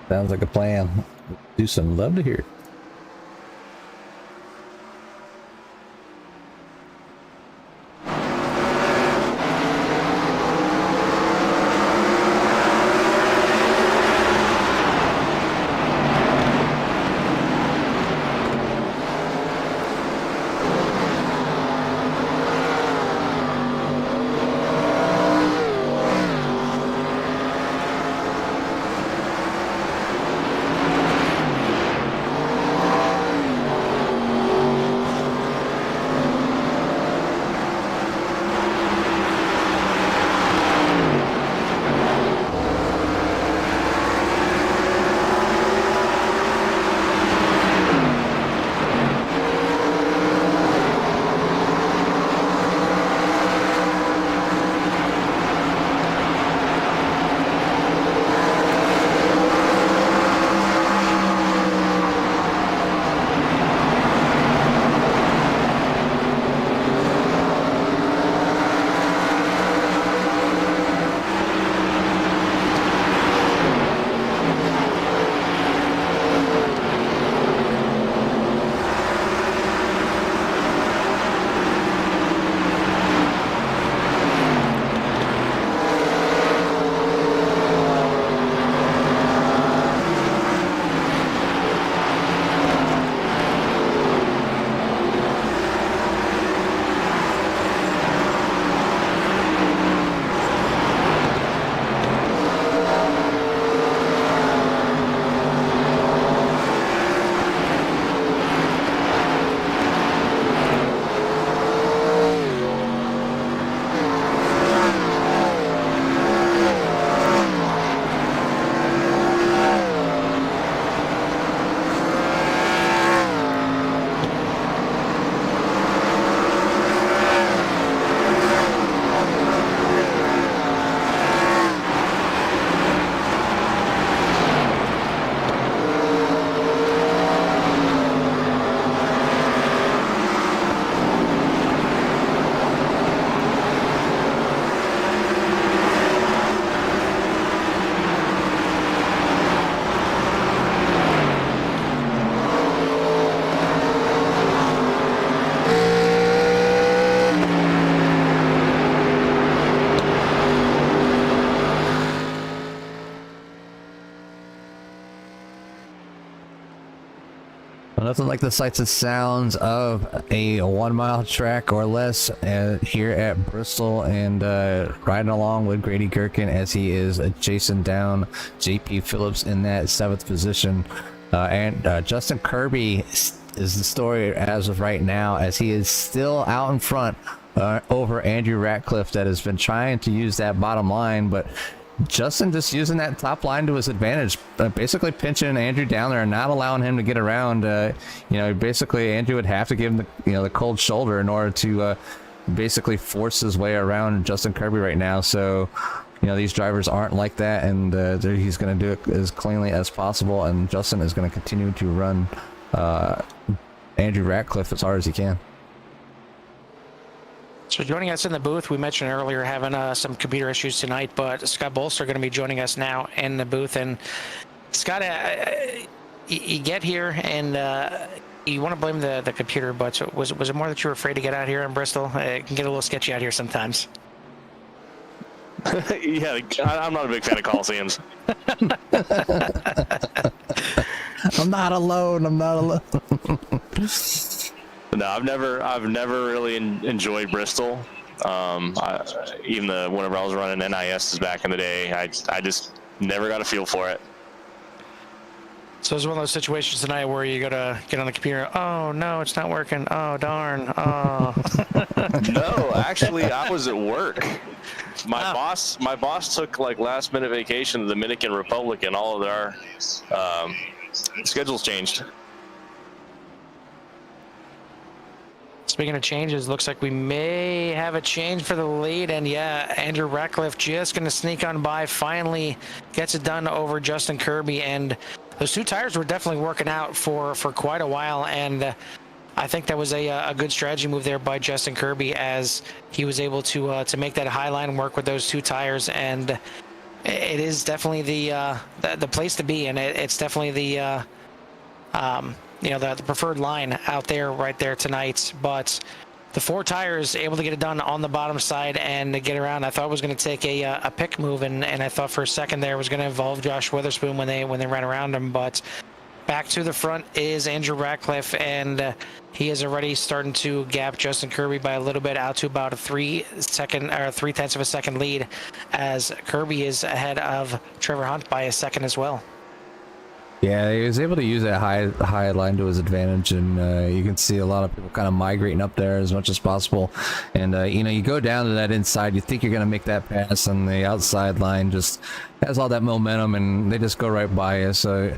Sounds like a plan. Do some love to hear it. Nothing like the sights and sounds of a 1 mile track or less here at Bristol, and riding along with Grady Gherkin as he is chasing down JP Phillips in that 7th position. And Justin Kirby is the story as of right now, as he is still out in front over Andrew Ratcliffe, that has been trying to use that bottom line, but Justin just using that top line to his advantage, basically pinching Andrew down there and not allowing him to get around. Basically Andrew would have to give him the cold shoulder in order to basically force his way around Justin Kirby right now. So these drivers aren't like that, and he's going to do it as cleanly as possible, and Justin is going to continue to run Andrew Ratcliffe as hard as he can. So joining us in the booth, we mentioned earlier having some computer issues tonight, but Scott Bolster going to be joining us now in the booth. And Scott, you get here and you want to blame the computer, but was it more that you were afraid to get out here in Bristol? It can get a little sketchy out here sometimes. Yeah, I'm not a big fan of Coliseums. I'm not alone. No, I've never really enjoyed Bristol. Even whenever I was running NISs back in the day, I just never got a feel for it. So it's one of those situations tonight where you gotta get on the computer. Oh no, it's not working. Oh darn. Oh. No, actually, I was at work. My boss took like last minute vacation to the Dominican Republic, and all of our schedules changed. Speaking of changes, looks like we may have a change for the lead, and yeah, Andrew Ratcliffe just going to sneak on by, finally gets it done over Justin Kirby, and those 2 tires were definitely working out for quite a while, and I think that was a good strategy move there by Justin Kirby, as he was able to make that high line work with those 2 tires, and it is definitely the place to be, and it's definitely the preferred line out there right there tonight. But the 4 tires able to get it done on the bottom side and to get around. I thought it was going to take a pick move, and I thought for a second there it was going to involve Josh Witherspoon when they ran around him. But back to the front is Andrew Ratcliffe, and he is already starting to gap Justin Kirby by a little bit, out to about a 3/10 of a second lead, as Kirby is ahead of Trevor Hunt by a second as well. Yeah, he was able to use that high line to his advantage, and you can see a lot of people kind of migrating up there as much as possible. And you go down to that inside, you think you're going to make that pass, and the outside line just has all that momentum, and they just go right by you. So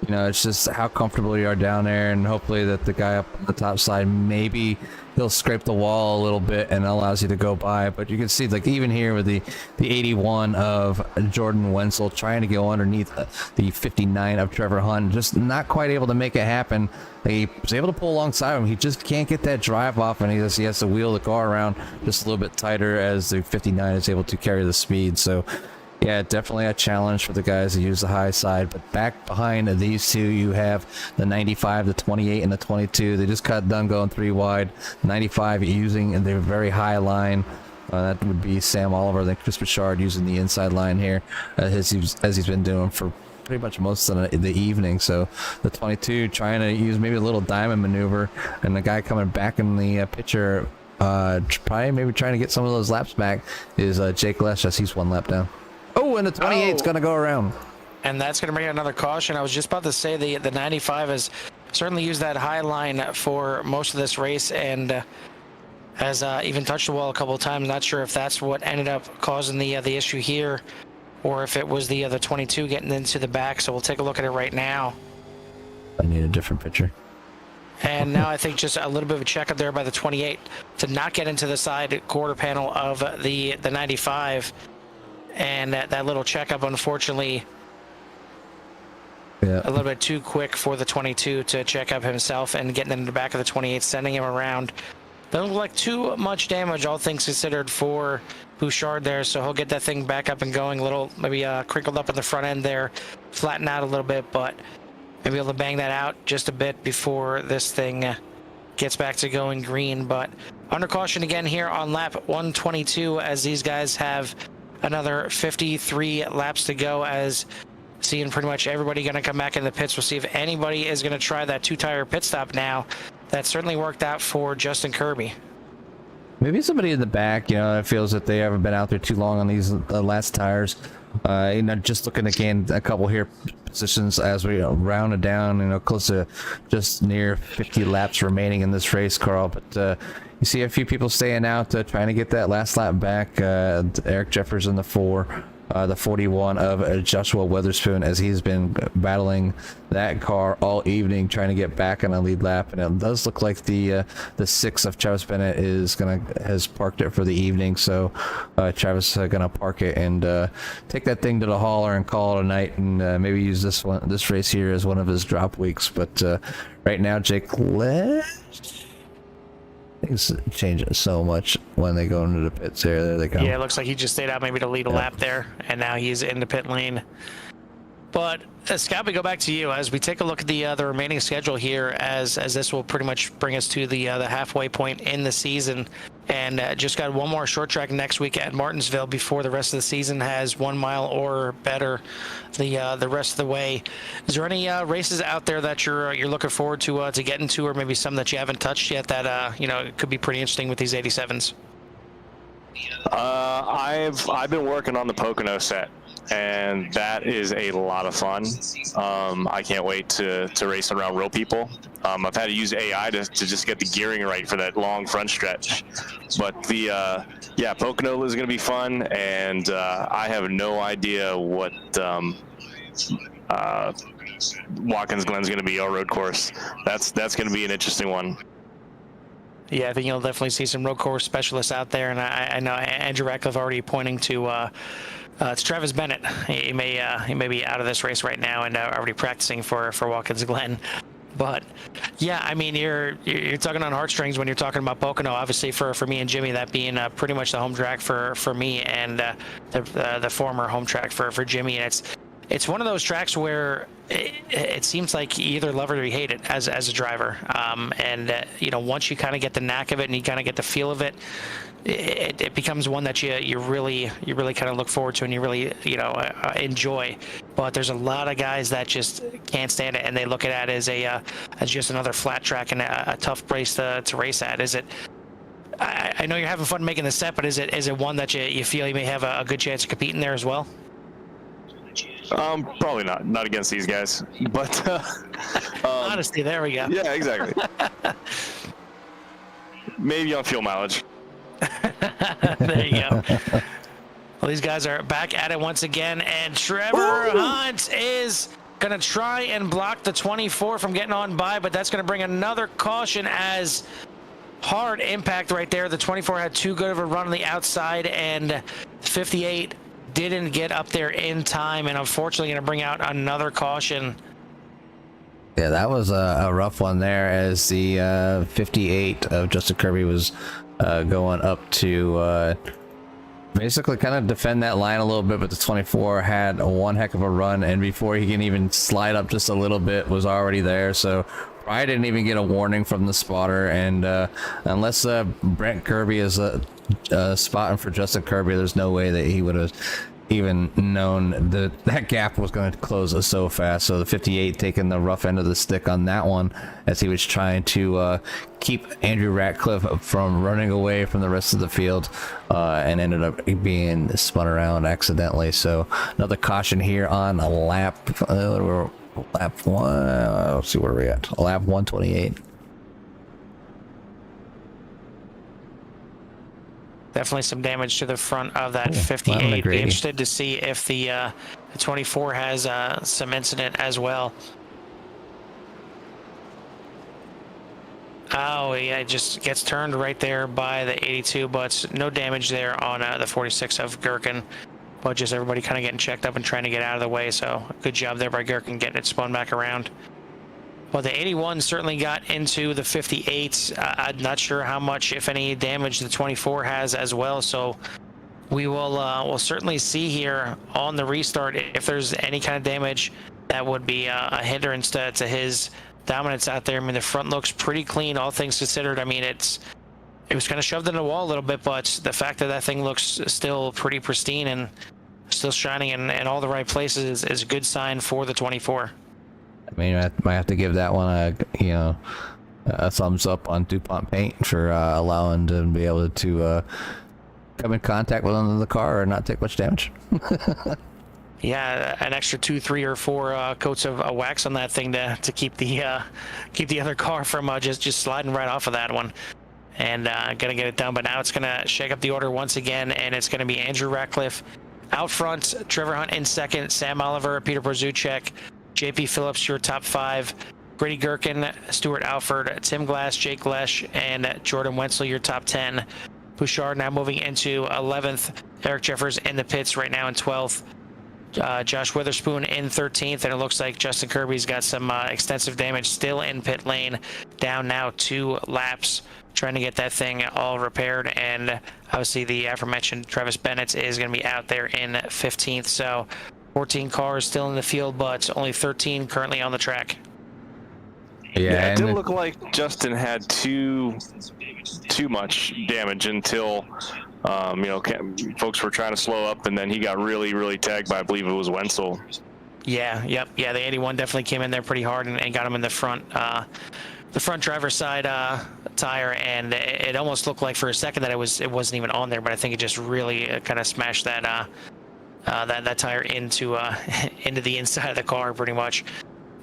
it's just how comfortable you are down there, and hopefully that the guy up on the top side, maybe he'll scrape the wall a little bit and allows you to go by. But you can see, like, even here with the 81 of Jordan Wenzel trying to go underneath the 59 of Trevor Hunt, just not quite able to make it happen. He was able to pull alongside him. He just can't get that drive off, and he has to wheel the car around just a little bit tighter as the 59 is able to carry the speed. So yeah, definitely a challenge for the guys to use the high side. But back behind these 2, you have the 95, the 28, and the 22. They just got done going 3 wide. 95 using their very high line. That would be Sam Oliver. Then Chris Bouchard using the inside line here, as he's been doing for pretty much most of the evening. So the 22 trying to use maybe a little diamond maneuver, and the guy coming back in the picture, probably maybe trying to get some of those laps back, is Jake Lesh, as he's 1 lap down. Oh, and the 28's going to go around. And that's going to bring another caution. I was just about to say the 95 has certainly used that high line for most of this race, and has even touched the wall a couple of times. Not sure if that's what ended up causing the issue here, or if it was the 22 getting into the back. So we'll take a look at it right now. I need a different picture. And now I think just a little bit of a checkup there by the 28 to not get into the side quarter panel of the 95. And that little checkup, unfortunately, a little bit too quick for the 22 to check up himself, and getting into the back of the 28, sending him around. Doesn't look like too much damage, all things considered, for Bouchard there. So he'll get that thing back up and going. A little, maybe crinkled up in the front end there, flatten out a little bit, but maybe able to bang that out just a bit before this thing gets back to going green. But under caution again here on lap 122, as these guys have another 53 laps to go, as seeing pretty much everybody going to come back in the pits. We'll see if anybody is going to try that 2-tire pit stop now. That certainly worked out for Justin Kirby. Maybe somebody in the back, that feels that they haven't been out there too long on these last tires. Just looking again, a couple here positions as we round it down, close to just near 50 laps remaining in this race, Carl. But you see a few people staying out, trying to get that last lap back. Eric Jeffers in the 4. The 41 of Joshua Witherspoon, as he's been battling that car all evening, trying to get back on a lead lap. And it does look like the 6 of Travis Bennett has parked it for the evening. So Travis is gonna park it and take that thing to the hauler and call it a night, and maybe use this race here as one of his drop weeks. But right now, Jake Ledge, things change so much when they go into the pits. There they go. Yeah, it looks like he just stayed out maybe to lead a lap there, and now he's in the pit lane. But Scott, we go back to you as we take a look at the remaining schedule here, as this will pretty much bring us to the halfway point in the season, and just got one more short track next week at Martinsville before the rest of the season has 1 mile or better the rest of the way. Is there any races out there that you're looking forward to getting to, or maybe some that you haven't touched yet that it could be pretty interesting with these 87s? I've been working on the Pocono set, and that is a lot of fun. I can't wait to race around real people. I've had to use AI to just get the gearing right for that long front stretch. But Pocono is going to be fun, and I have no idea what Watkins Glen's going to be, our road course. That's going to be an interesting one. Yeah, I think you'll definitely see some road course specialists out there, and I know Andrew Ratcliffe already pointing to it's Travis Bennett. He may be out of this race right now and already practicing for Watkins Glen. But yeah, I mean, you're tugging on heartstrings when you're talking about Pocono. Obviously, for me and Jimmy, that being pretty much the home track for me, and the former home track for Jimmy. And it's one of those tracks where it seems like you either love it or you hate it as a driver. Once you kind of get the knack of it and you kind of get the feel of it, it becomes one that you really kind of look forward to and you really enjoy. But there's a lot of guys that just can't stand it, and they look at it as just another flat track and a tough place to race at. Is it? I know you're having fun making the set, but is it one that you feel you may have a good chance of competing there as well? Probably not against these guys, but honesty, there we go. Yeah, exactly. Maybe on fuel mileage. There you go. Well, these guys are back at it once again, and Trevor Hunt is gonna try and block the 24 from getting on by, but that's gonna bring another caution as hard impact right there. The 24 had too good of a run on the outside, and 58 didn't get up there in time, and unfortunately going to bring out another caution. Yeah, that was a rough one there, as the 58 of Justin Kirby was going up to basically kind of defend that line a little bit, but the 24 had one heck of a run, and before he can even slide up just a little bit was already there. So probably didn't even get a warning from the spotter, and unless Brent Kirby is spotting for Justin Kirby, there's no way that he would have even known that gap was going to close so fast. So the 58 taking the rough end of the stick on that one, as he was trying to keep Andrew Ratcliffe from running away from the rest of the field, and ended up being spun around accidentally. So another caution here on a lap one. Let's see where we're at. Lap 128. Definitely some damage to the front of that 58. Be interested to see if the 24 has some incident as well. Oh, yeah, it just gets turned right there by the 82, but no damage there on the 46 of Gherkin. But just everybody kind of getting checked up and trying to get out of the way. So good job there by Gherkin getting it spun back around. Well, the 81 certainly got into the 58. I'm not sure how much, if any, damage the 24 has as well. So we will we'll certainly see here on the restart if there's any kind of damage that would be a hindrance to his dominance out there. I mean, the front looks pretty clean, all things considered. I mean, it was kind of shoved in the wall a little bit, but the fact that thing looks still pretty pristine and still shining in all the right places is a good sign for the 24. I mean, I might have to give that one a thumbs up on DuPont Paint for allowing to be able to come in contact with the car and not take much damage. Yeah, an extra 2, 3, or 4 coats of wax on that thing to keep the other car from just sliding right off of that one. And gonna get it done, but now it's gonna shake up the order once again, and it's gonna be Andrew Ratcliffe out front, Trevor Hunt in second, Sam Oliver, Peter Brzucek, JP Phillips, your top 5, Grady Gherkin, Stuart Alford, Tim Glass, Jake Lesh, and Jordan Wenzel, your top 10. Bouchard now moving into 11th, Eric Jeffers in the pits right now in 12th. Josh Witherspoon in 13th, and it looks like Justin Kirby's got some extensive damage still in pit lane, down now 2 laps, trying to get that thing all repaired. And obviously the aforementioned Travis Bennett is going to be out there in 15th. So 14 cars still in the field, but only 13 currently on the track. Yeah, it didn't look like Justin had too much damage until folks were trying to slow up, and then he got really tagged by, I believe it was Wenzel. Yeah, yep, yeah. The 81 definitely came in there pretty hard and got him in the front driver's side tire, and it almost looked like for a second that it wasn't even on there, but I think it just really kind of smashed that tire into the inside of the car pretty much.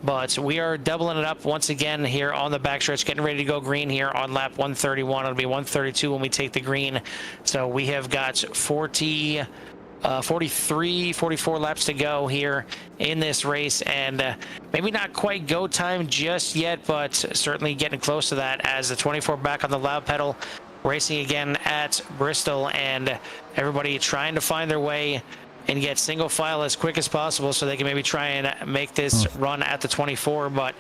But we are doubling it up once again here on the backstretch, getting ready to go green here on lap 131. It'll be 132 when we take the green. So we have got 43, 44 laps to go here in this race, and maybe not quite go time just yet, but certainly getting close to that as the 24 back on the loud pedal, racing again at Bristol, and everybody trying to find their way and get single file as quick as possible so they can maybe try and make this run at the 24. But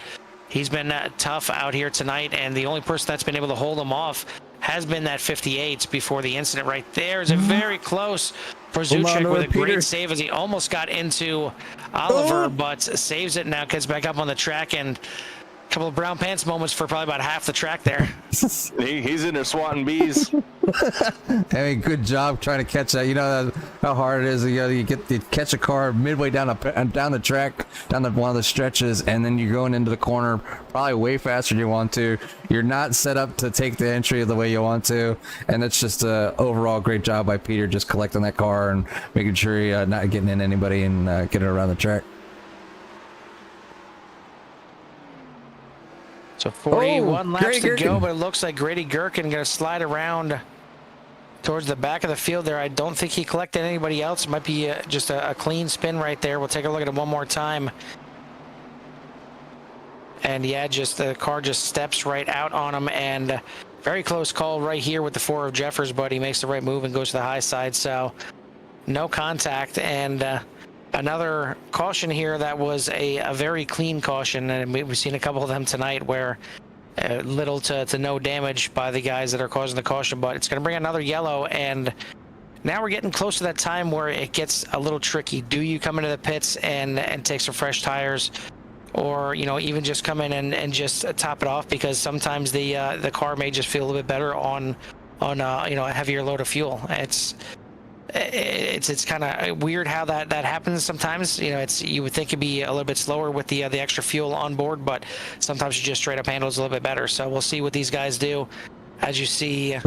he's been tough out here tonight, and the only person that's been able to hold him off has been that 58 before the incident right there. Is a very close for Brzucek with a great save as he almost got into Oliver, but saves it, now gets back up on the track, and a couple of brown pants moments for probably about half the track there. He's in there swatting bees. I mean, good job trying to catch that. You know how hard it is. You catch a car midway down the track, down one of the stretches, and then you're going into the corner probably way faster than you want to. You're not set up to take the entry the way you want to, and it's just overall great job by Peter just collecting that car and making sure you're not getting in anybody and getting around the track. So 41 laps to go, but it looks like Grady Gherkin going to slide around towards the back of the field there. I don't think he collected anybody else. It might be just a clean spin right there. We'll take a look at it one more time. And yeah, just the car just steps right out on him, and very close call right here with the 4 of Jeffers, but he makes the right move and goes to the high side. So no contact, and another caution here that was a very clean caution, and we've seen a couple of them tonight where little to no damage by the guys that are causing the caution, but it's going to bring another yellow, and now we're getting close to that time where it gets a little tricky. Do you come into the pits and take some fresh tires, or even just come in and just top it off, because sometimes the car may just feel a little bit better on a heavier load of fuel. It's kind of weird how that happens sometimes. You would think it'd be a little bit slower with the extra fuel on board, but sometimes you just straight up handles a little bit better. So we'll see what these guys do. As you see,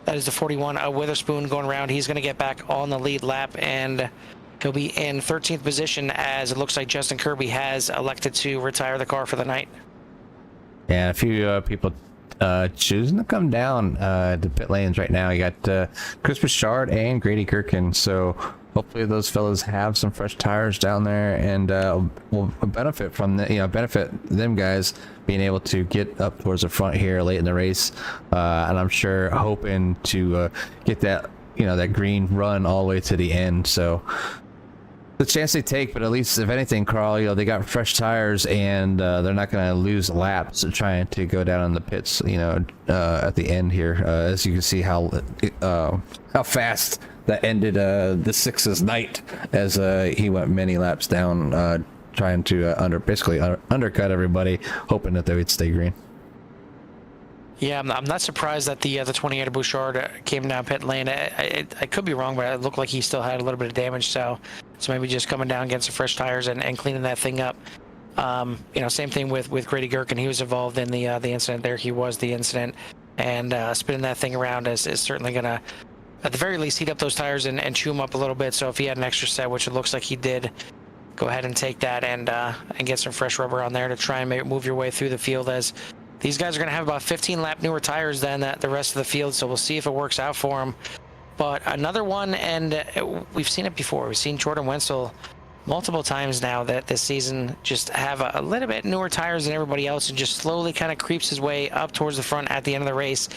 that is the 41 Witherspoon going around. He's going to get back on the lead lap, and he'll be in 13th position, as it looks like Justin Kirby has elected to retire the car for the night. Yeah, a few people choosing to come down to pit lanes right now. You got Chris Bouchard and Grady Gherkin, so hopefully those fellows have some fresh tires down there, and will benefit from benefit them guys being able to get up towards the front here late in the race, and I'm sure hoping to get that that green run all the way to the end. So the chance they take, but at least if anything, Carl, they got fresh tires, and they're not going to lose laps trying to go down in the pits, at the end here. As you can see how fast that ended the Six's night, as he went many laps down, trying to basically undercut everybody, hoping that they would stay green. Yeah, I'm not surprised that the 28 Bouchard came down pit lane. I could be wrong, but it looked like he still had a little bit of damage. So So maybe just coming down, getting some fresh tires, and cleaning that thing up. Same thing with Grady Gherkin. He was involved in the incident there. He was the incident, and spinning that thing around is certainly going to, at the very least, heat up those tires and chew them up a little bit. So if he had an extra set, which it looks like he did, go ahead and take that and get some fresh rubber on there to try and move your way through the field, as these guys are going to have about 15 lap newer tires than the rest of the field. So we'll see if it works out for them. But another one, and we've seen it before. We've seen Jordan Wenzel multiple times now that this season just have a little bit newer tires than everybody else, and just slowly kind of creeps his way up towards the front at the end of the race.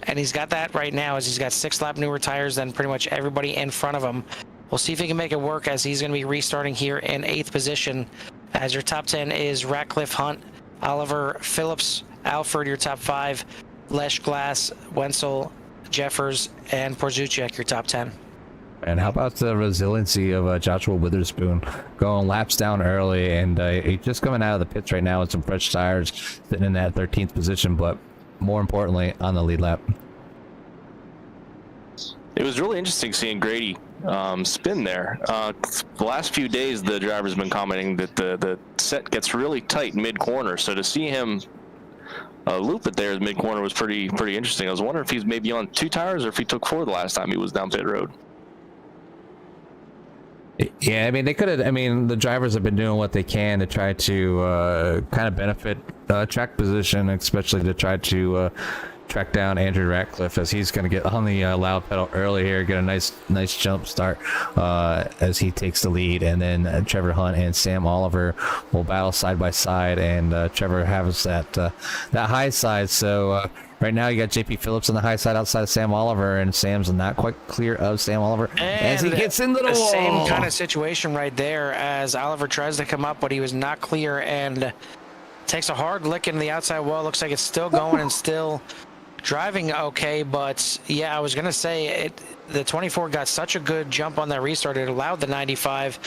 And he's got that right now, as he's got 6 lap newer tires than pretty much everybody in front of him. We'll see if he can make it work, as he's going to be restarting here in 8th position. As your top 10 is Ratcliffe, Hunt, Oliver, Phillips, Alford, your top 5, Lesh, Glass, Wenzel, Jeffers, and Porzuchek, your top 10. And how about the resiliency of Joshua Witherspoon, going laps down early, and he's just coming out of the pits right now with some fresh tires, sitting in that 13th position, but more importantly, on the lead lap. It was really interesting seeing Grady spin there. The last few days, the driver's been commenting that the set gets really tight mid-corner, so to see him loop it there mid-corner was pretty interesting. I was wondering if he's maybe on 2 tires, or if he took 4 the last time he was down pit road. Yeah, I mean, they could have. I mean, the drivers have been doing what they can to try to kind of benefit track position, especially to try to track down Andrew Ratcliffe, as he's going to get on the loud pedal early here, get a nice jump start as he takes the lead, and then Trevor Hunt and Sam Oliver will battle side by side, and Trevor has that high side. So right now you got JP Phillips on the high side outside of Sam Oliver, and Sam's not quite clear of Sam Oliver as he gets into the wall. Same kind of situation right there, as Oliver tries to come up, but he was not clear and takes a hard lick in the outside wall. Looks like it's still going and still driving okay, but yeah, I was gonna say the 24 got such a good jump on that restart. It allowed the 95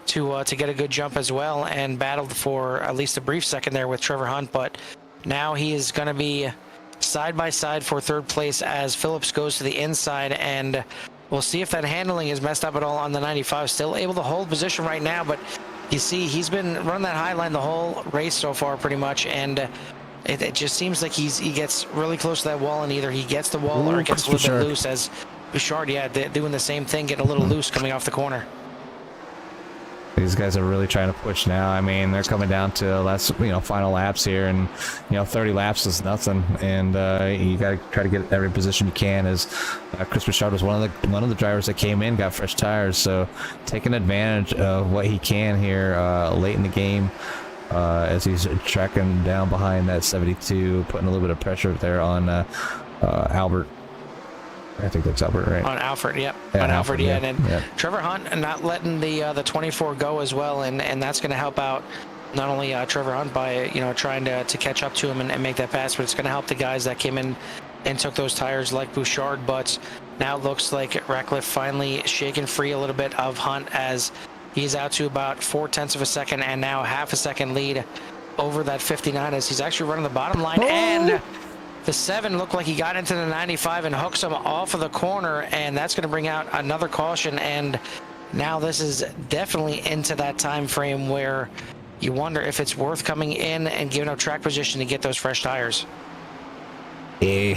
to get a good jump as well, and battled for at least a brief second there with Trevor Hunt. But now he is gonna be side by side for 3rd place, as Phillips goes to the inside, and we'll see if that handling is messed up at all on the 95. Still able to hold position right now, but you see he's been running that high line the whole race so far pretty much, and it just seems like he gets really close to that wall, and either he gets the wall or it gets a little bit loose, as Bouchard, doing the same thing, getting a little loose coming off the corner. These guys are really trying to push now. I mean, they're coming down to last, final laps here, and 30 laps is nothing, and you got to try to get every position you can. As Chris Bouchard was one of the drivers that came in, got fresh tires, so taking advantage of what he can here late in the game. As he's tracking down behind that 72, putting a little bit of pressure there on Albert. I think that's Albert, right? On Alfred, yep. Yeah, on Alfred, yeah. yeah. And Yeah. Trevor Hunt not letting the 24 go as well, and that's going to help out not only Trevor Hunt by trying to catch up to him and make that pass, but it's going to help the guys that came in and took those tires like Bouchard. But now it looks like Ratcliffe finally shaking free a little bit of Hunt, as he's out to about 0.4 of a second, and now half a second lead over that 59, as he's actually running the bottom line. And the 7 looked like he got into the 95 and hooks him off of the corner, and that's going to bring out another caution. And now this is definitely into that time frame where you wonder if it's worth coming in and giving up track position to get those fresh tires. I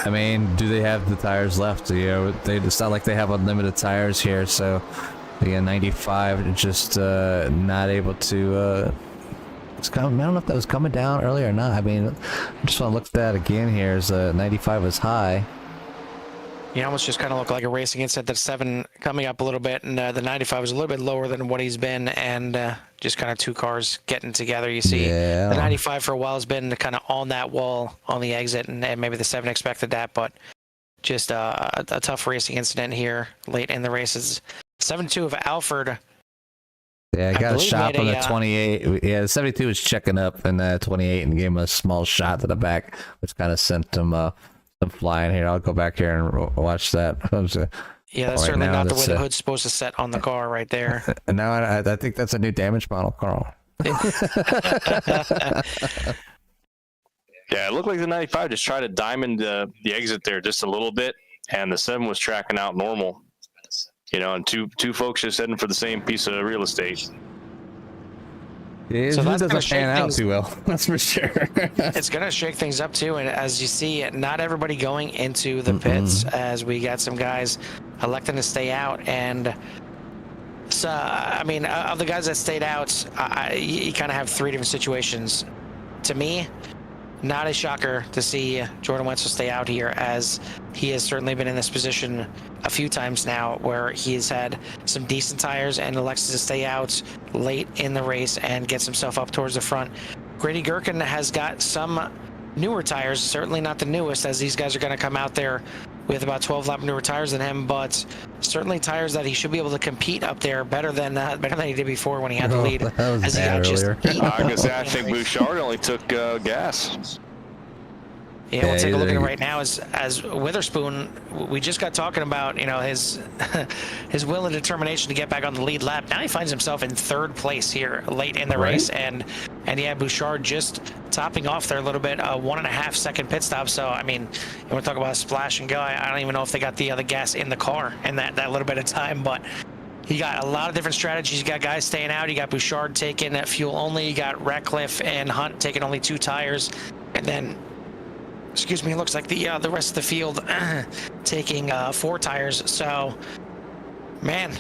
mean, do they have the tires left? It's not like they have unlimited tires here, so the 95 just not able to. I don't know if that was coming down earlier or not. I mean, I just want to look at that again here. As 95 was high. You almost just kind of look like a racing incident. The 7 coming up a little bit, and the 95 was a little bit lower than what he's been, and just kind of 2 cars getting together. You see, the 95 for a while has been kind of on that wall on the exit, and maybe the 7 expected that, but just a tough racing incident here late in the races. 7-2 of Alford. Yeah, I got a shot from the 28. Yeah, the 72 was checking up in the 28 and gave him a small shot to the back, which kind of sent him flying here. I'll go back here and watch that. Yeah, that's certainly not the way the hood's supposed to set on the car right there. And now I think that's a new damage model, Carl. Yeah, it looked like the 95 just tried to diamond the exit there just a little bit, and the 7 was tracking out normal. and two folks just heading for the same piece of real estate. It So that's doesn't gonna shake pan out things- too well, that's for sure. It's going to shake things up too, and as you see, not everybody going into the pits, as we got some guys electing to stay out. And so, I mean, of the guys that stayed out, you kind of have three different situations. To me, not a shocker to see Jordan Wenzel stay out here, as he has certainly been in this position a few times now where he's had some decent tires and elects to stay out late in the race and gets himself up towards the front. Grady Gherkin has got some newer tires, certainly not the newest, as these guys are going to come out there with about 12 lap newer tires than him, but certainly tires that he should be able to compete up there better than he did before when he had the lead. That was as he bad got just earlier. eaten I guess up I think in the race. Bouchard only took gas. Yeah, we'll Yeah, take a look at it either- right now. As Witherspoon, we just got talking about, his his will and determination to get back on the lead lap. Now he finds himself in third place here late in the Right. race, and yeah, Bouchard just topping off there a little bit, 1.5 second pit stop. So I mean, you want to talk about a splash and go? I don't even know if they got the gas in the car in that little bit of time, but. You got a lot of different strategies. You got guys staying out. You got Bouchard taking fuel only. You got Ratcliffe and Hunt taking only 2 tires, and then. Excuse me, it looks like the rest of the field taking 4 tires. So, man,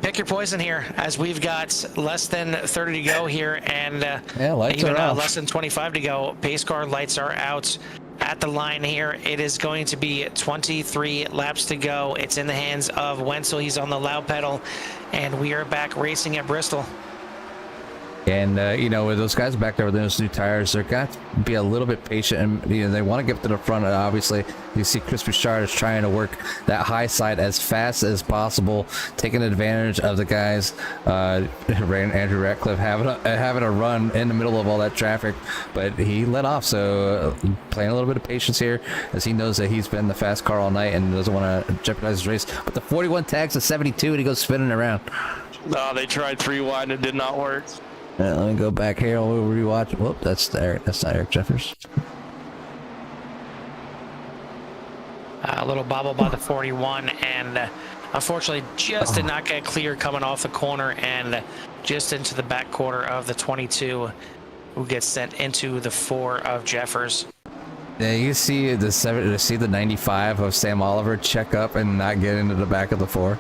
pick your poison here, as we've got less than 30 to go here, and Lights even are off. less than 25 to go. Pace car lights are out at the line here. It is going to be 23 laps to go. It's in the hands of Wenzel. He's on the loud pedal, and we are back racing at Bristol. And with those guys back there with those new tires, they're got to be a little bit patient, and they want to get to the front. And obviously, you see Chris Bouchard is trying to work that high side as fast as possible, taking advantage of the guys. Andrew Ratcliffe having a run in the middle of all that traffic, but he let off. So playing a little bit of patience here, as he knows that he's been the fast car all night and doesn't want to jeopardize his race. But the 41 tags to 72, and he goes spinning around. They tried 3 wide and it did not work. Let me go back here. We'll rewatch. Whoop, that's Eric. That's not Eric Jeffers. A little bobble by the 41, and unfortunately just did not get clear coming off the corner, and just into the back quarter of the 22, who gets sent into the 4 of Jeffers. Yeah, you see the 95 of Sam Oliver check up and not get into the back of the 4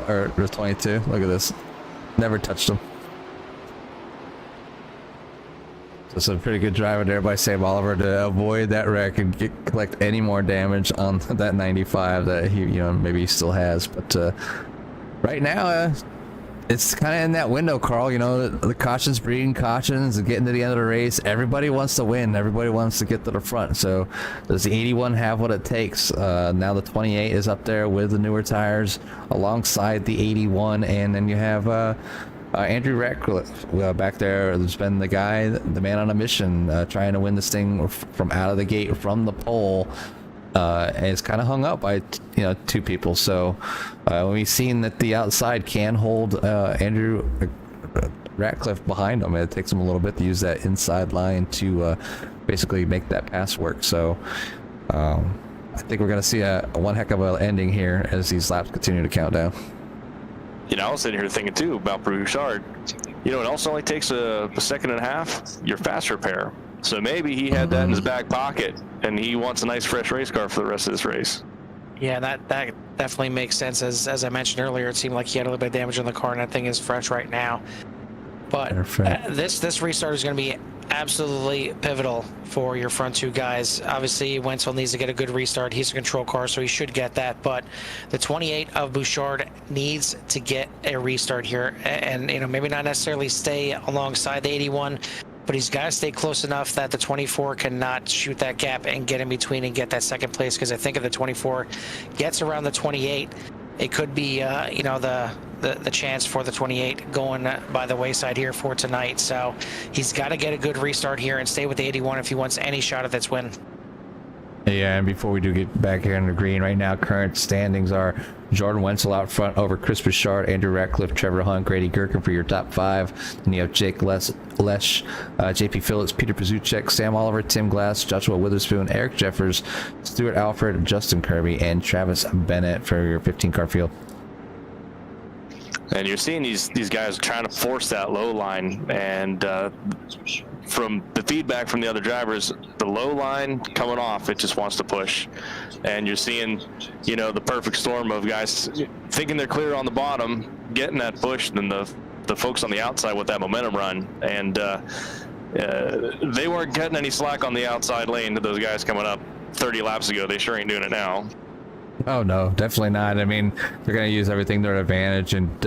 or the 22. Look at this. Never touched him. So a pretty good driver there by Sam Oliver to avoid that wreck and collect any more damage on that 95 that he maybe he still has. But right now it's kind of in that window, Carl. The cautions breeding cautions, getting to the end of the race. Everybody wants to win. Everybody wants to get to the front. So does the 81 have what it takes? Now the 28 is up there with the newer tires alongside the 81, and then you have Andrew Ratcliffe back there has been the man on a mission, trying to win this thing from out of the gate from the pole, and it's kind of hung up by 2 people. So when we've seen that the outside can hold Andrew Ratcliffe behind him, it takes him a little bit to use that inside line to basically make that pass work. So I think we're going to see a one heck of an ending here as these laps continue to count down. I was sitting here thinking too about Bouchard. It also only takes a second and a half, your fast repair. So maybe he had that in his back pocket, and he wants a nice fresh race car for the rest of this race. Yeah, that definitely makes sense. As I mentioned earlier, it seemed like he had a little bit of damage on the car, and that thing is fresh right now. But this restart is going to be absolutely pivotal for your front 2 guys. Obviously, Wenzel needs to get a good restart. He's a control car, so he should get that. But the 28 of Bouchard needs to get a restart here, and maybe not necessarily stay alongside the 81, but he's got to stay close enough that the 24 cannot shoot that gap and get in between and get that second place. Because I think if the 24 gets around the 28, it could be the chance for the 28 going by the wayside here for tonight. So he's got to get a good restart here and stay with the 81 if he wants any shot at this win. Yeah, and before we do get back here in the green, right now current standings are Jordan Wenzel out front over Chris Bouchard, Andrew Ratcliffe, Trevor Hunt, Grady Gherkin for your top 5. Then you have Jake Lesh, JP Phillips, Peter Pazuchek, Sam Oliver, Tim Glass, Joshua Witherspoon, Eric Jeffers, Stuart Alford, Justin Kirby, and Travis Bennett for your 15 car field. And you're seeing these guys trying to force that low line, and from the feedback from the other drivers, the low line coming off, it just wants to push. And you're seeing, the perfect storm of guys thinking they're clear on the bottom, getting that push, and then the folks on the outside with that momentum run. And they weren't getting any slack on the outside lane to those guys coming up 30 laps ago. They sure ain't doing it now. Oh no, definitely not. I mean, they're going to use everything to their advantage, and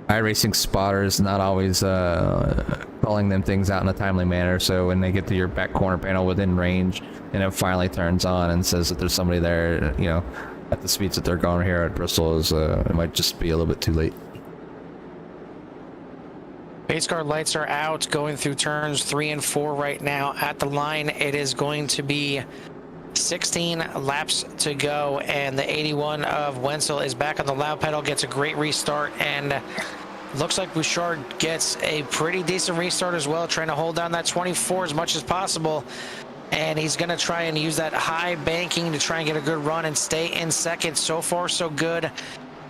iRacing spotters not always calling them things out in a timely manner. So when they get to your back corner panel within range, and it finally turns on and says that there's somebody there, at the speeds that they're going here at Bristol, it might just be a little bit too late. Pace car lights are out, going through turns 3 and 4 right now at the line. It is going to be 16 laps to go, and the 81 of Wenzel is back on the loud pedal, gets a great restart, and looks like Bouchard gets a pretty decent restart as well, trying to hold down that 24 as much as possible. And he's going to try and use that high banking to try and get a good run and stay in second. So far, so good.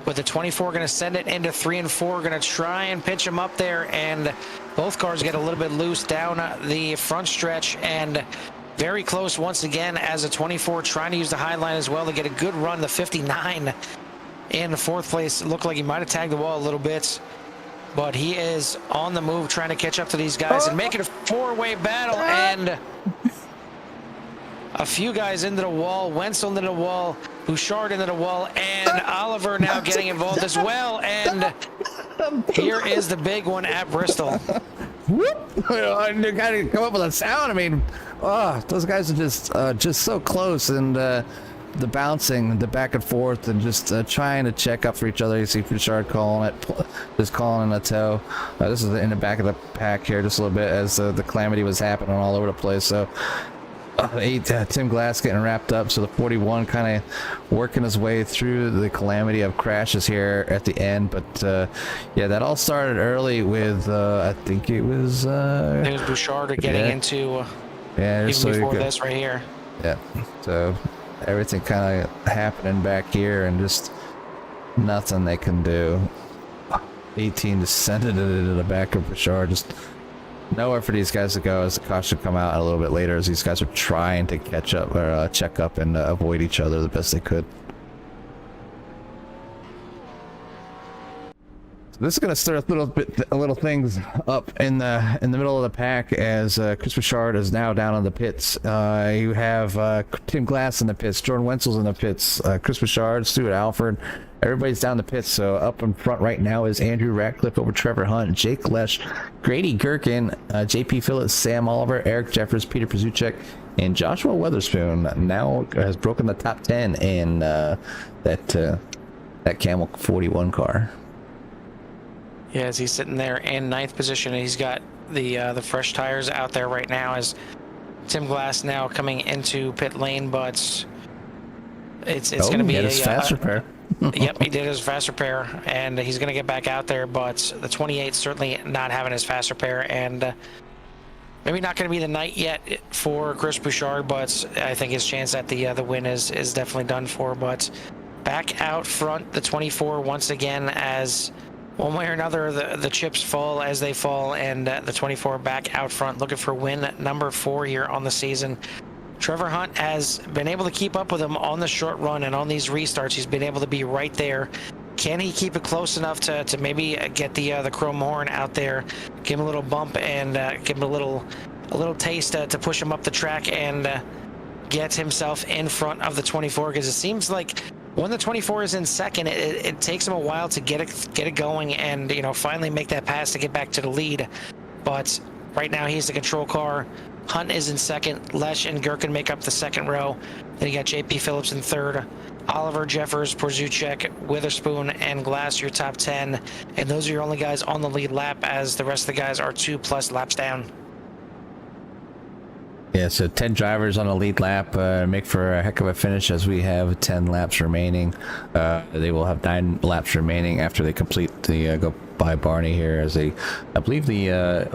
With the 24 going to send it into 3 and 4, going to try and pitch him up there, and both cars get a little bit loose down the front stretch, and very close once again as a 24 trying to use the high line as well to get a good run. The 59 in the 4th place. It looked like he might have tagged the wall a little bit, but he is on the move trying to catch up to these guys and make it a 4-way battle, and a few guys into the wall. Wenzel into the wall, Bouchard into the wall, and Oliver now getting involved as well. And here is the big one at Bristol. Whoop! You gotta come up with a sound. I mean, those guys are just so close, and the bouncing, the back and forth, and just trying to check up for each other. You see Bouchard calling a toe. This is in the back of the pack here, just a little bit as the calamity was happening all over the place. So. Tim Glass getting wrapped up, so the 41 kind of working his way through the calamity of crashes here at the end. But yeah, that all started early with I think it was Bouchard getting into even so before this right here. Yeah, so everything kind of happening back here, and just nothing they can do. 18 descended into the back of Bouchard, just nowhere for these guys to go as the caution come out a little bit later, as these guys are trying to catch up or check up and avoid each other the best they could. So this is going to stir a little things up in the middle of the pack, as Chris Bouchard is now down on the pits. You have Tim Glass in the pits, Jordan Wenzel's in the pits, Chris Bouchard, Stuart Alford. Everybody's down the pits, so up in front right now is Andrew Ratcliffe over Trevor Hunt, Jake Lesh, Grady Gherkin, JP Phillips, Sam Oliver, Eric Jeffers, Peter Pazuchek, and Joshua Weatherspoon now has broken the top 10 in that Camel 41 car. Yeah, as he's sitting there in 9th position, and he's got the fresh tires out there right now, as Tim Glass now coming into pit lane, but it's going to be a fast repair. Yep, he did his fast repair, and he's going to get back out there, but the 28 certainly not having his fast repair, and maybe not going to be the night yet for Chris Bouchard, but I think his chance at the win is definitely done for. But back out front, the 24 once again, as one way or another the chips fall as they fall, and the 24 back out front looking for win number 4 here on the season. Trevor Hunt has been able to keep up with him on the short run, and on these restarts he's been able to be right there. Can he keep it close enough to maybe get the chrome horn out there, give him a little bump, and give him a little taste to push him up the track and get himself in front of the 24? Because it seems like when the 24 is in second, it takes him a while to get it going and finally make that pass to get back to the lead. But right now he's the control car. Hunt is in second. Lesh and Gherkin make up the second row. Then you got JP Phillips in third. Oliver, Jeffers, Porzuchek, Witherspoon, and Glass, your top 10. And those are your only guys on the lead lap, as the rest of the guys are 2+ laps down. Yeah, so 10 drivers on the lead lap make for a heck of a finish, as we have 10 laps remaining. They will have 9 laps remaining after they complete the go by Barney here, as I believe the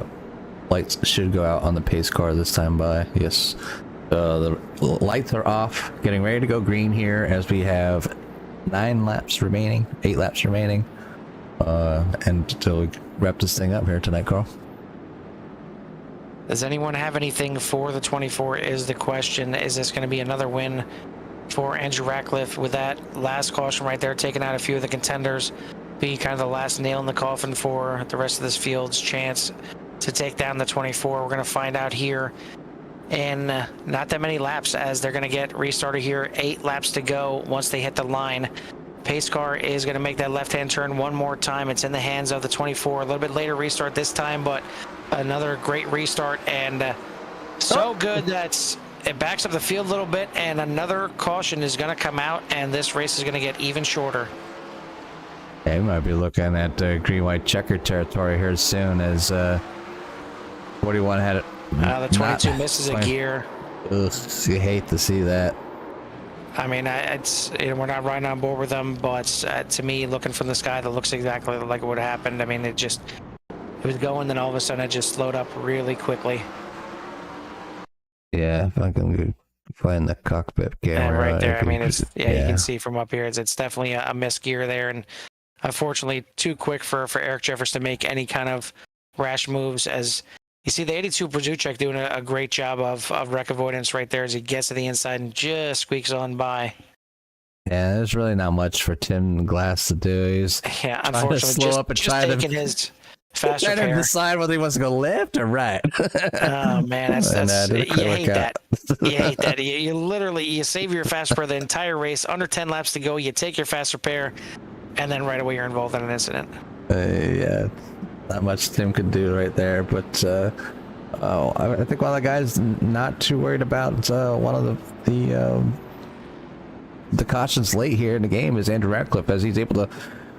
lights should go out on the pace car this time by. Yes, the lights are off, getting ready to go green here, as we have 8 laps remaining, and until we wrap this thing up here tonight, Carl. Does anyone have anything for the 24 is the question. Is this going to be another win for Andrew Ratcliffe with that last caution right there, taking out a few of the contenders, be kind of the last nail in the coffin for the rest of this field's chance to take down the 24? We're going to find out here in not that many laps, as they're going to get restarted here. 8 laps to go once they hit the line. Pace car is going to make that left-hand turn one more time. It's in the hands of the 24. A little bit later restart this time, but another great restart, and so good that it backs up the field a little bit, and another caution is going to come out, and this race is going to get even shorter. Yeah, we might be looking at green-white checker territory here soon, as 41 had it. The 22 misses a gear. Ugh, you hate to see that. I mean, it's, you know, we're not riding on board with them, but to me, looking from the sky, that looks exactly like what happened. I mean, it was going, then all of a sudden it just slowed up really quickly. Yeah, if I can find the cockpit camera. And right there, I mean, it's, yeah, you yeah. can see from up here, it's definitely a missed gear there, and unfortunately too quick for Eric Jeffers to make any kind of rash moves. As you see, the 82 Brzuczek doing a great job of wreck avoidance right there as he gets to the inside and just squeaks on by. Yeah, there's really not much for Tim Glass to do. He's unfortunately slow up and just taking his fast trying to repair. decide whether he wants to go left or right. Oh man, that's you hate that. You hate that. You literally, you save your fast repair the entire race, under 10 laps to go, you take your fast repair, and then right away you're involved in an incident. Yeah, not much Tim could do right there, but I think one of the guys not too worried about one of the cautions late here in the game is Andrew Ratcliffe, as he's able to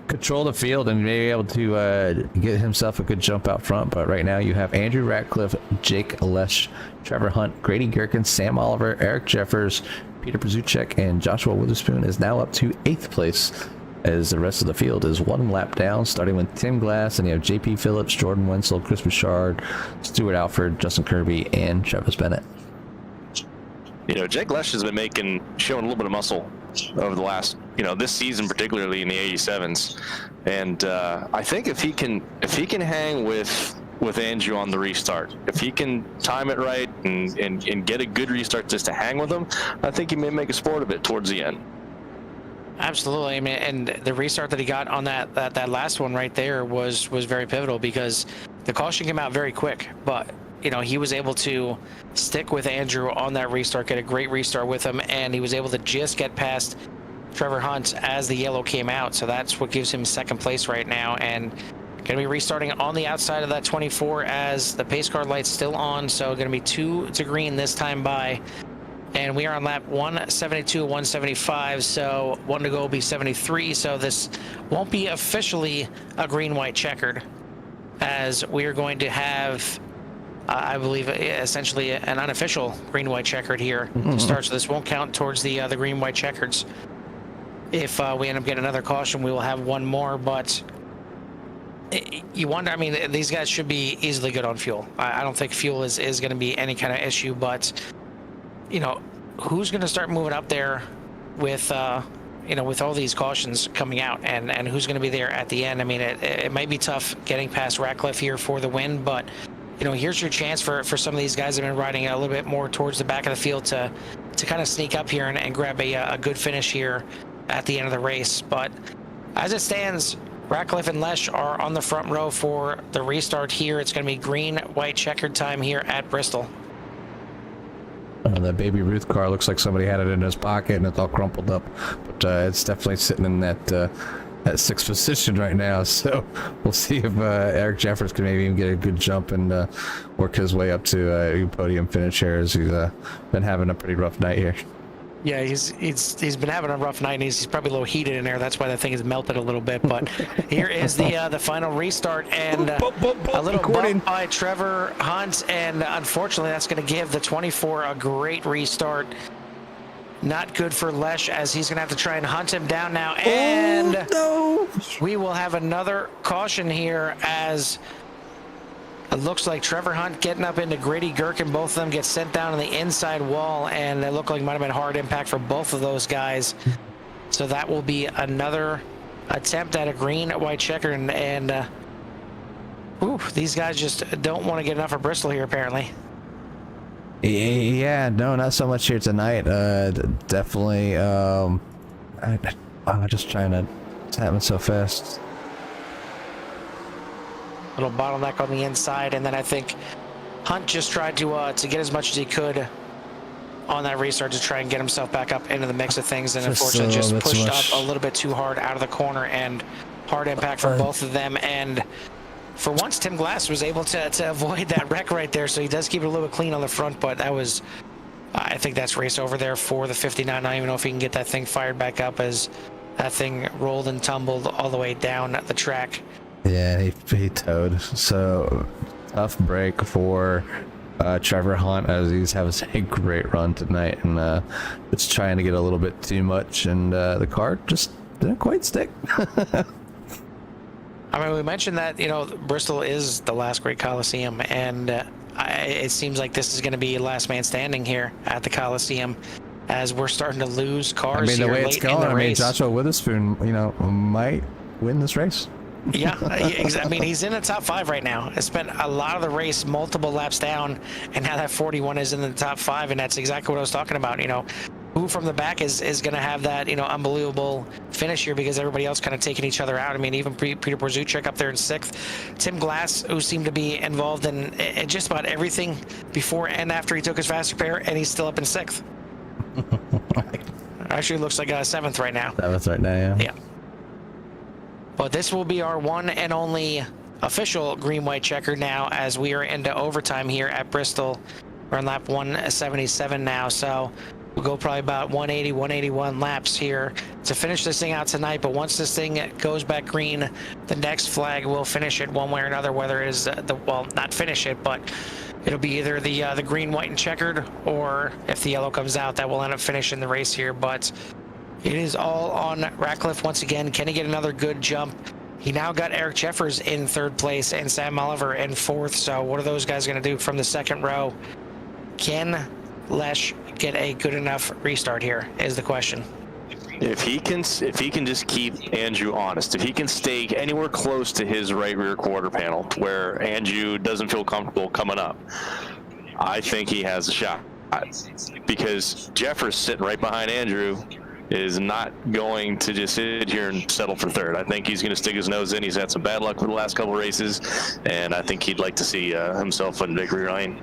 control the field and maybe able to get himself a good jump out front. But right now you have Andrew Ratcliffe, Jake Lesh, Trevor Hunt, Grady Gherkin, Sam Oliver, Eric Jeffers, Peter Brzuczek, and Joshua Witherspoon is now up to 8th place, as the rest of the field is 1 lap down, starting with Tim Glass, and you have JP Phillips, Jordan Wenzel, Chris Bouchard, Stuart Alford, Justin Kirby, and Travis Bennett. You know, Jake Lesh has been showing a little bit of muscle over the last, this season, particularly in the 87s. And I think if he can hang with Andrew on the restart, if he can time it right and get a good restart just to hang with him, I think he may make a sport of it towards the end. Absolutely. I mean, and the restart that he got on that last one right there was very pivotal, because the caution came out very quick, but he was able to stick with Andrew on that restart, get a great restart with him, and he was able to just get past Trevor Hunt as the yellow came out. So that's what gives him 2nd place right now, and going to be restarting on the outside of that 24 as the pace car light's still on. So going to be 2 to green this time by. And we are on lap 172, 175, so 1 to go will be 73. So this won't be officially a green-white checkered, as we are going to have, I believe, essentially an unofficial green-white checkered here to start. So this won't count towards the green-white checkers. If we end up getting another caution, we will have one more. But you wonder, I mean, these guys should be easily good on fuel. I don't think fuel is going to be any kind of issue, but who's going to start moving up there with, with all these cautions coming out, and who's going to be there at the end? I mean, it might be tough getting past Ratcliffe here for the win, but, here's your chance for some of these guys that have been riding a little bit more towards the back of the field to kind of sneak up here and grab a good finish here at the end of the race. But as it stands, Ratcliffe and Lesh are on the front row for the restart here. It's going to be green-white checkered time here at Bristol. That Baby Ruth car looks like somebody had it in his pocket and it's all crumpled up, but it's definitely sitting in that 6th position right now. So we'll see if Eric Jeffers can maybe even get a good jump and work his way up to a podium finish here, as he's been having a pretty rough night here. Yeah, he's been having a rough night, and he's probably a little heated in there. That's why that thing has melted a little bit. But here is the final restart, and a little bump by Trevor Hunt, and unfortunately that's going to give the 24 a great restart. Not good for Lesh, as he's going to have to try and hunt him down now. And no, we will have another caution here, as it looks like Trevor Hunt getting up into Grady Gherkin. Both of them get sent down on the inside wall, and it looked like it might have been hard impact for both of those guys. So that will be another attempt at a green-white checker, and these guys just don't want to get enough of Bristol here, apparently. Yeah, no, not so much here tonight. Definitely. I'm just trying to. It's happening so fast. Little bottleneck on the inside, and then I think Hunt just tried to get as much as he could on that restart to try and get himself back up into the mix of things, and unfortunately just pushed up a little bit too hard out of the corner, and hard impact from both of them. And for once, Tim Glass was able to avoid that wreck right there, so he does keep it a little bit clean on the front, but that was, I think that's race over there for the 59. I don't even know if he can get that thing fired back up, as that thing rolled and tumbled all the way down the track. Yeah, he towed. So tough break for Trevor Hunt, as he's having a great run tonight, and it's trying to get a little bit too much, and the car just didn't quite stick. I mean, we mentioned that, Bristol is the last great Coliseum, and it seems like this is going to be last man standing here at the Coliseum, as we're starting to lose cars here late in the race. I mean, Joshua Witherspoon, might win this race. Yeah, I mean, he's in the top 5 right now. He spent a lot of the race multiple laps down, and now that 41 is in the top 5, and that's exactly what I was talking about. Who from the back is going to have that, unbelievable finish here, because everybody else kind of taking each other out. I mean, even Peter Brzuczek up there in 6th. Tim Glass, who seemed to be involved in just about everything before and after he took his fast repair, and he's still up in 6th. Actually, looks like 7th right now. 7th right now, yeah. Yeah. But this will be our one and only official green-white checker now, as we are into overtime here at Bristol. We're on lap 177 now, so we'll go probably about 180, 181 laps here to finish this thing out tonight. But once this thing goes back green, the next flag will finish it one way or another, whether it is not finish it, but it'll be either the green, white, and checkered, or if the yellow comes out, that will end up finishing the race here. But it is all on Ratcliffe once again. Can he get another good jump? He now got Eric Jeffers in 3rd place and Sam Oliver in 4th. So what are those guys going to do from the 2nd row? Can Lesh get a good enough restart here is the question. If he can just keep Andrew honest, if he can stay anywhere close to his right rear quarter panel, to where Andrew doesn't feel comfortable coming up, I think he has a shot. Because Jeffers sitting right behind Andrew is not going to just sit here and settle for 3rd. I think he's going to stick his nose in. He's had some bad luck for the last couple of races, and I think he'd like to see himself in victory lane.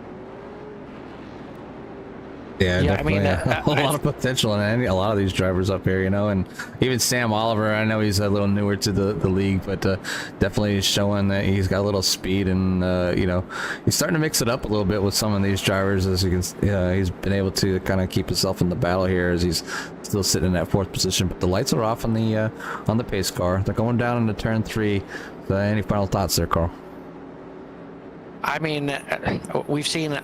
Yeah, I mean, a lot of potential in a lot of these drivers up here, and even Sam Oliver, I know he's a little newer to the league, but definitely showing that he's got a little speed, and he's starting to mix it up a little bit with some of these drivers, as you can. He's been able to kind of keep himself in the battle here, as he's still sitting in that 4th position. But the lights are off on the pace car. They're going down into turn 3. So any final thoughts there, Carl? I mean, we've seen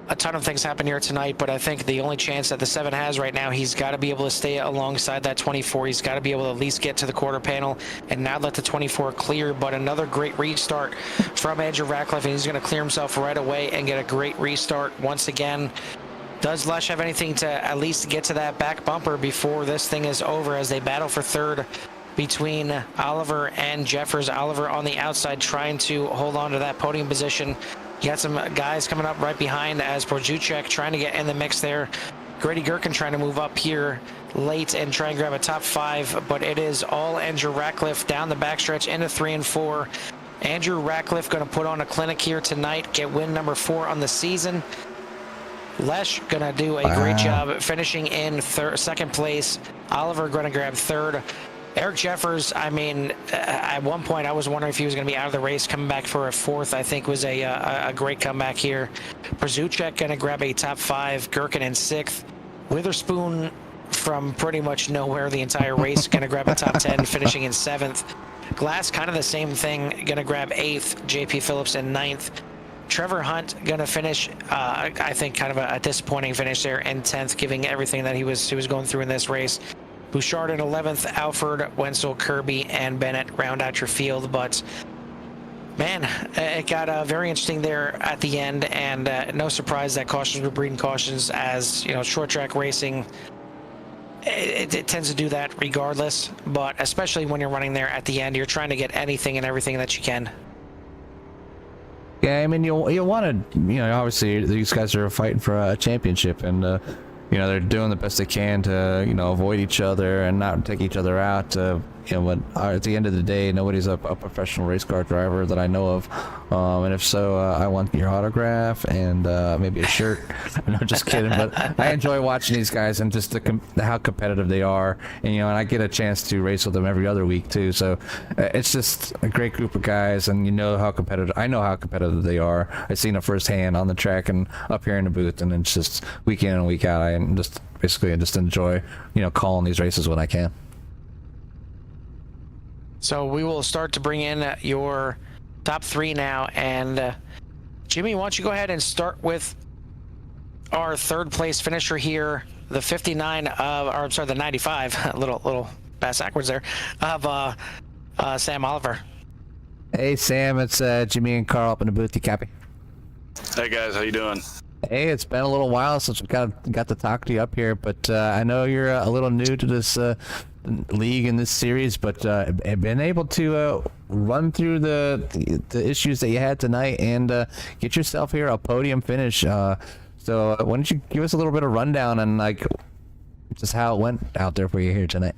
a ton of things happen here tonight, but I think the only chance that the 7 has right now, he's got to be able to stay alongside that 24. He's got to be able to at least get to the quarter panel and not let the 24 clear. But another great restart from Andrew Ratcliffe, and he's going to clear himself right away and get a great restart once again. Does Lesh have anything to at least get to that back bumper before this thing is over, as they battle for 3rd between Oliver and Jeffers? Oliver on the outside trying to hold on to that podium position. You got some guys coming up right behind, as Brzuczek trying to get in the mix there. Grady Gherkin trying to move up here late and try and grab a top 5, but it is all Andrew Ratcliffe down the backstretch into 3 and 4. Andrew Ratcliffe going to put on a clinic here tonight, get win number 4 on the season. Lesh going to do a great job finishing in 2nd place. Oliver going to grab 3rd. Eric Jeffers, I mean, at one point I was wondering if he was going to be out of the race. Coming back for a 4th, I think, was a great comeback here. Brzuczek going to grab a top 5. Gherkin in 6th. Witherspoon from pretty much nowhere the entire race going to grab a top 10, finishing in 7th. Glass, kind of the same thing, going to grab 8th. JP Phillips in 9th. Trevor Hunt going to finish, I think, kind of a disappointing finish there in 10th, giving everything that he was going through in this race. Bouchard in 11th, Alford, Wenzel, Kirby, and Bennett round out your field. But, man, it got very interesting there at the end, and no surprise that cautions were breeding cautions, as, short track racing, it tends to do that regardless, but especially when you're running there at the end, you're trying to get anything and everything that you can. Yeah, I mean, you'll want to, obviously these guys are fighting for a championship, and they're doing the best they can to, avoid each other and not take each other out. But at the end of the day, nobody's a professional race car driver that I know of. And if so, I want your autograph and maybe a shirt. No, just kidding. But I enjoy watching these guys and just how competitive they are. And I get a chance to race with them every other week too. So it's just a great group of guys, and how competitive. I know how competitive they are. I've seen it firsthand on the track and up here in the booth, and it's just week in and week out. I just enjoy calling these races when I can. So we will start to bring in your top three now. And Jimmy, why don't you go ahead and start with our third place finisher here, the 95, a little pass backwards there, of Sam Oliver. Hey Sam, it's Jimmy and Carl up in the booth. You copy? Hey guys, how you doing? Hey, it's been a little while since we got to talk to you up here, but I know you're a little new to this league in this series, but been able to run through the issues that you had tonight and get yourself here a podium finish. So why don't you give us a little bit of rundown and just how it went out there for you here tonight?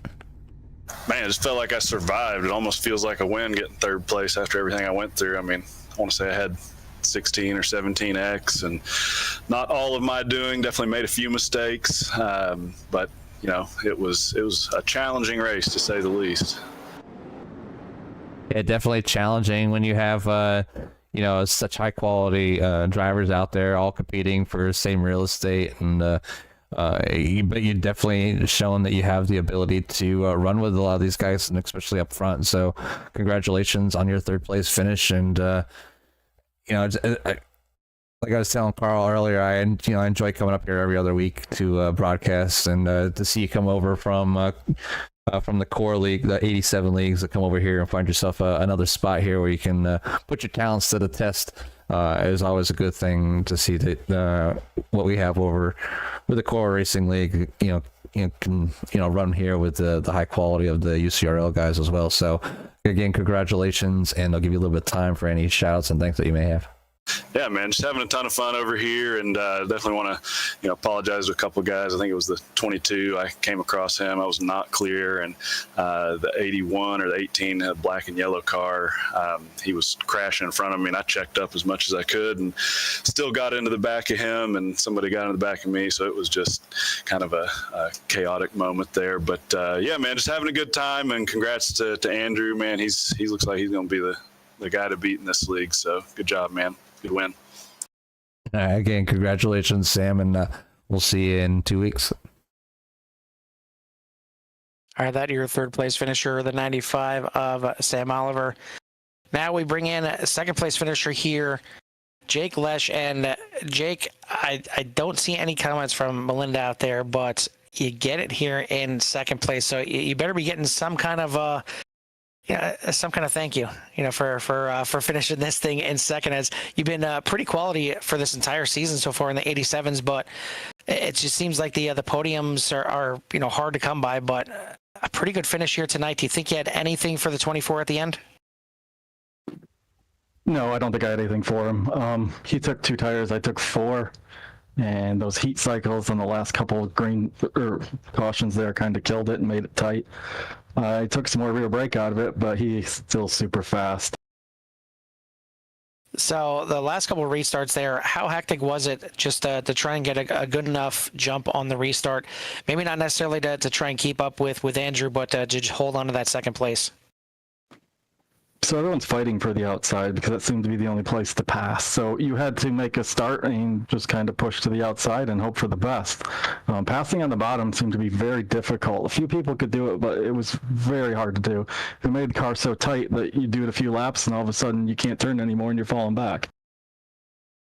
Man, it just felt like I survived. It almost feels like a win getting third place after everything I went through. I mean, I want to say I had 16 or 17X, and not all of my doing. Definitely made a few mistakes, but it was a challenging race to say the least. Yeah, definitely challenging when you have such high quality drivers out there all competing for the same real estate, and but you definitely shown that you have the ability to run with a lot of these guys, and especially up front. So congratulations on your third place finish. And like I was telling Carl earlier, I enjoy coming up here every other week to broadcast, and to see you come over from the core league, the 87 leagues, to come over here and find yourself another spot here where you can put your talents to the test is always a good thing to see. That what we have over with the core racing league, can run here with the high quality of the UCRL guys as well. So again, congratulations, and I'll give you a little bit of time for any shout outs and thanks that you may have. Yeah, man, just having a ton of fun over here, and definitely want to, apologize to a couple of guys. I think it was the 22. I came across him. I was not clear, and the 81 or the 18 black and yellow car, he was crashing in front of me, and I checked up as much as I could, and still got into the back of him, and somebody got into the back of me. So it was just kind of a chaotic moment there. But yeah, man, just having a good time, and congrats to Andrew, man. He looks like he's going to be the guy to beat in this league. So good job, man. Good win. Again, congratulations, Sam, and we'll see you in 2 weeks. All right, that your third place finisher, the 95 of Sam Oliver. Now we bring in a second place finisher here, Jake Lesh. And Jake, I don't see any comments from Melinda out there, but you get it here in second place. So you better be getting some kind of thank you, for finishing this thing in second, as you've been pretty quality for this entire season so far in the 87s, but it just seems like the podiums are hard to come by, but a pretty good finish here tonight. Do you think you had anything for the 24 at the end? No, I don't think I had anything for him. He took 2 tires, I took 4, and those heat cycles on the last couple of green cautions there kind of killed it and made it tight. I took some more rear brake out of it, but he's still super fast. So the last couple of restarts there, how hectic was it just to try and get a good enough jump on the restart? Maybe not necessarily to try and keep up with Andrew, but to just hold on to that second place. So everyone's fighting for the outside because it seemed to be the only place to pass. So you had to make a start and just kind of push to the outside and hope for the best. Passing on the bottom seemed to be very difficult. A few people could do it, but it was very hard to do. It made the car so tight that you do it a few laps and all of a sudden you can't turn anymore and you're falling back.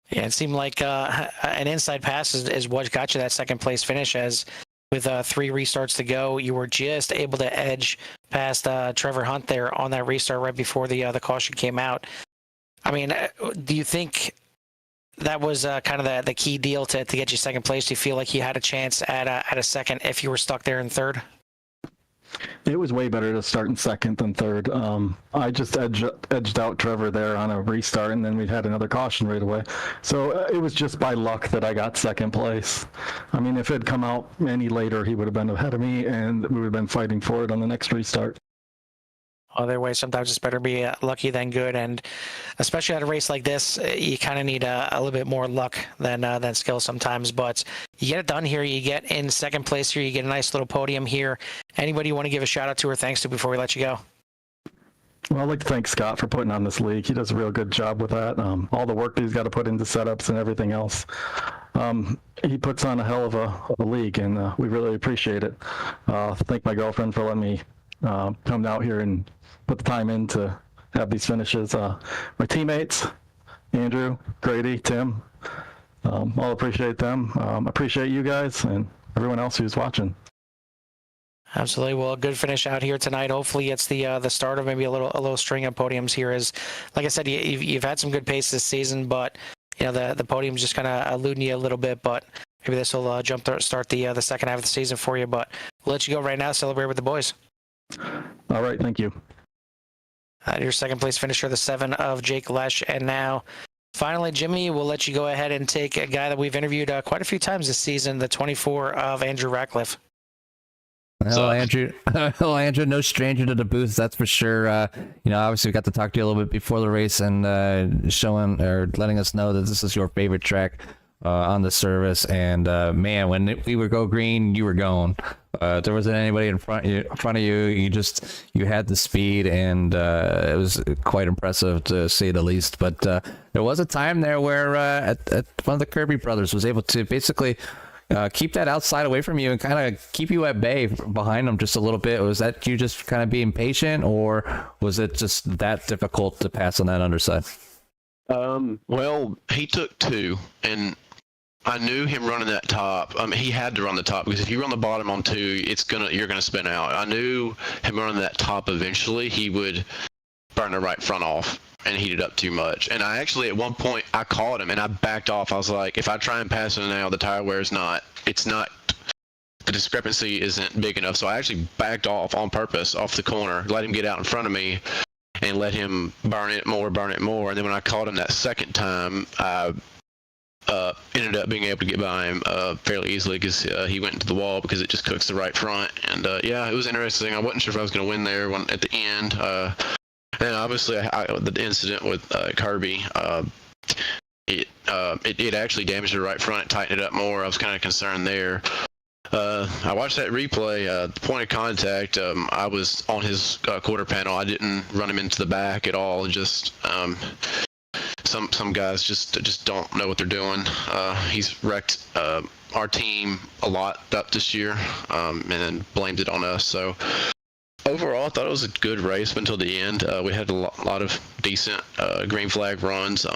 Yeah, it seemed like an inside pass is what got you that second place finish, as with 3 restarts to go, you were just able to edge past Trevor Hunt there on that restart right before the caution came out. I mean, do you think that was kind of the key deal to get you second place? Do you feel like you had a chance at a second if you were stuck there in third? It was way better to start in second than third. I just edged out Trevor there on a restart, and then we had another caution right away. So it was just by luck that I got second place. I mean, if it had come out any later, he would have been ahead of me, and we would have been fighting for it on the next restart. Other way, sometimes it's better to be lucky than good, and especially at a race like this, you kind of need a little bit more luck than skill sometimes. But you get it done here. You get in second place here. You get a nice little podium here. Anybody you want to give a shout out to or thanks to before we let you go? Well, I'd like to thank Scott for putting on this league. He does a real good job with that. All the work that he's got to put into setups and everything else. He puts on a hell of a league, and we really appreciate it. Thank my girlfriend for letting me come out here and put the time in to have these finishes. My teammates, Andrew, Grady, Tim, all appreciate them. Appreciate you guys and everyone else who's watching. Absolutely. Well, a good finish out here tonight. Hopefully it's the start of maybe a little string of podiums here. As like I said, you've had some good pace this season, but the podium's just kind of eluding you a little bit. But maybe this will start the second half of the season for you. But we'll let you go right now. Celebrate with the boys. All right. Thank you. Your second place finisher, the 7 of Jake Lesh. And now, finally, Jimmy, we'll let you go ahead and take a guy that we've interviewed quite a few times this season, the 24 of Andrew Ratcliffe. Hello, Andrew. Hello, Andrew. No stranger to the booth, that's for sure. Obviously we got to talk to you a little bit before the race and showing or letting us know that this is your favorite track on the service. And man, when we would go green, you were going. There wasn't anybody in front of you. You had the speed, and it was quite impressive to say the least. But there was a time there where at one of the Kirby brothers was able to basically keep that outside away from you and kind of keep you at bay behind them just a little bit. Was that you just kind of being patient, or was it just that difficult to pass on that underside? Well, he took 2, and I knew him running that top. He had to run the top because if you run the bottom on 2, you're gonna spin out. I knew him running that top eventually he would burn the right front off and heat it up too much. And I actually, at one point, I caught him and I backed off. I was like, if I try and pass him now, the tire wear is not. The discrepancy isn't big enough. So I actually backed off on purpose off the corner, let him get out in front of me, and let him burn it more. And then when I caught him that second time, I ended up being able to get by him fairly easily because he went into the wall because it just cooks the right front. And it was interesting. I wasn't sure if I was going to win there at the end. And obviously, the incident with Kirby, it actually damaged the right front. It tightened it up more. I was kind of concerned there. I watched that replay. The point of contact, I was on his quarter panel. I didn't run him into the back at all. Just some guys just don't know what they're doing. He's wrecked our team a lot up this year, and then blamed it on us. So overall, I thought it was a good race until the end. We had a lot of decent green flag runs.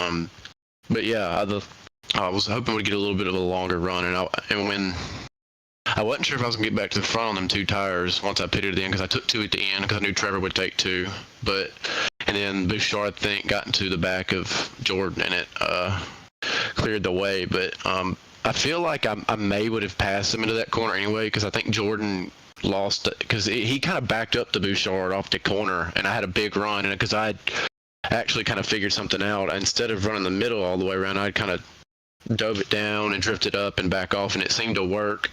But yeah, I was hoping we'd get a little bit of a longer run, and when I wasn't sure if I was gonna get back to the front on them 2 tires once I pitted at the end, because I took 2 at the end because I knew Trevor would take 2. And then Bouchard, I think, got into the back of Jordan, and it cleared the way. But I feel like I may would have passed him into that corner anyway, because I think Jordan lost because he kind of backed up the Bouchard off the corner, and I had a big run, and because I actually kind of figured something out, instead of running the middle all the way around, I kind of dove it down and drifted up and back off, and it seemed to work.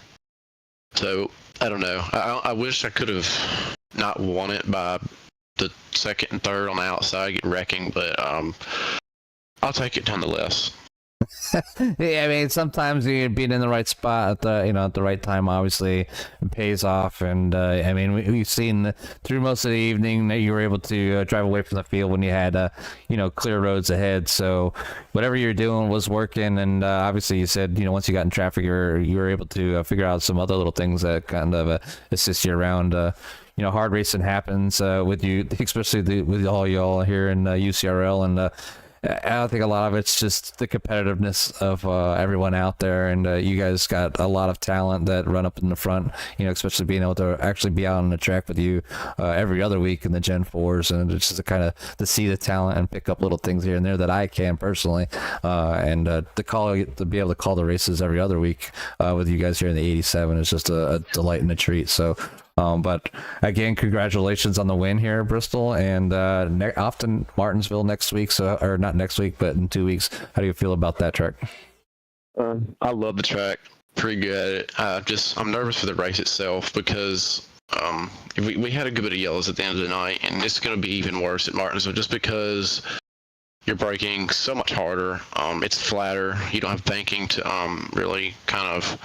So I don't know. I wish I could have not won it by the second and third on the outside, get wrecking, but I'll take it nonetheless. Yeah, I mean, sometimes being in the right spot at the right time obviously pays off. And I mean, we've seen through most of the evening that you were able to drive away from the field when you had clear roads ahead. So whatever you're doing was working. And obviously, you said once you got in traffic, you were able to figure out some other little things that kind of assist you around. Hard racing happens with you, especially with all y'all here in UCRL, and I think a lot of it's just the competitiveness of everyone out there, and you guys got a lot of talent that run up in the front, especially being able to actually be out on the track with you every other week in the Gen 4s, and it's just to see the talent and pick up little things here and there that I can personally, and to be able to call the races every other week with you guys here in the 87 is just a delight and a treat. So but again, congratulations on the win here at Bristol, and off to Martinsville next week. So, or not next week, but in 2 weeks. How do you feel about that track? I love the track. Pretty good at it. I'm nervous for the race itself because we had a good bit of yellows at the end of the night, and it's going to be even worse at Martinsville just because you're braking so much harder. It's flatter. You don't have banking to really kind of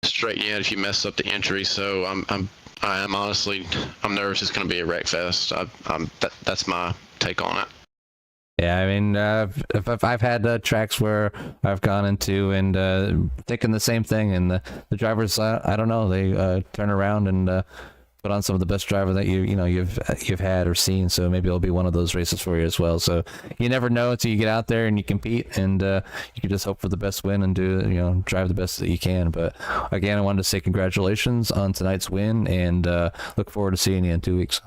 straighten you out if you mess up the entry. So I'm honestly nervous it's going to be a wreck fest. That's my take on it. Yeah, I mean, if I've had tracks where I've gone into and thinking the same thing, and the drivers, I don't know, they turn around and put on some of the best driver that you've had or seen. So maybe it'll be one of those races for you as well. So you never know until you get out there and you compete, and you can just hope for the best win and drive the best that you can. But again, I wanted to say congratulations on tonight's win, and look forward to seeing you in 2 weeks.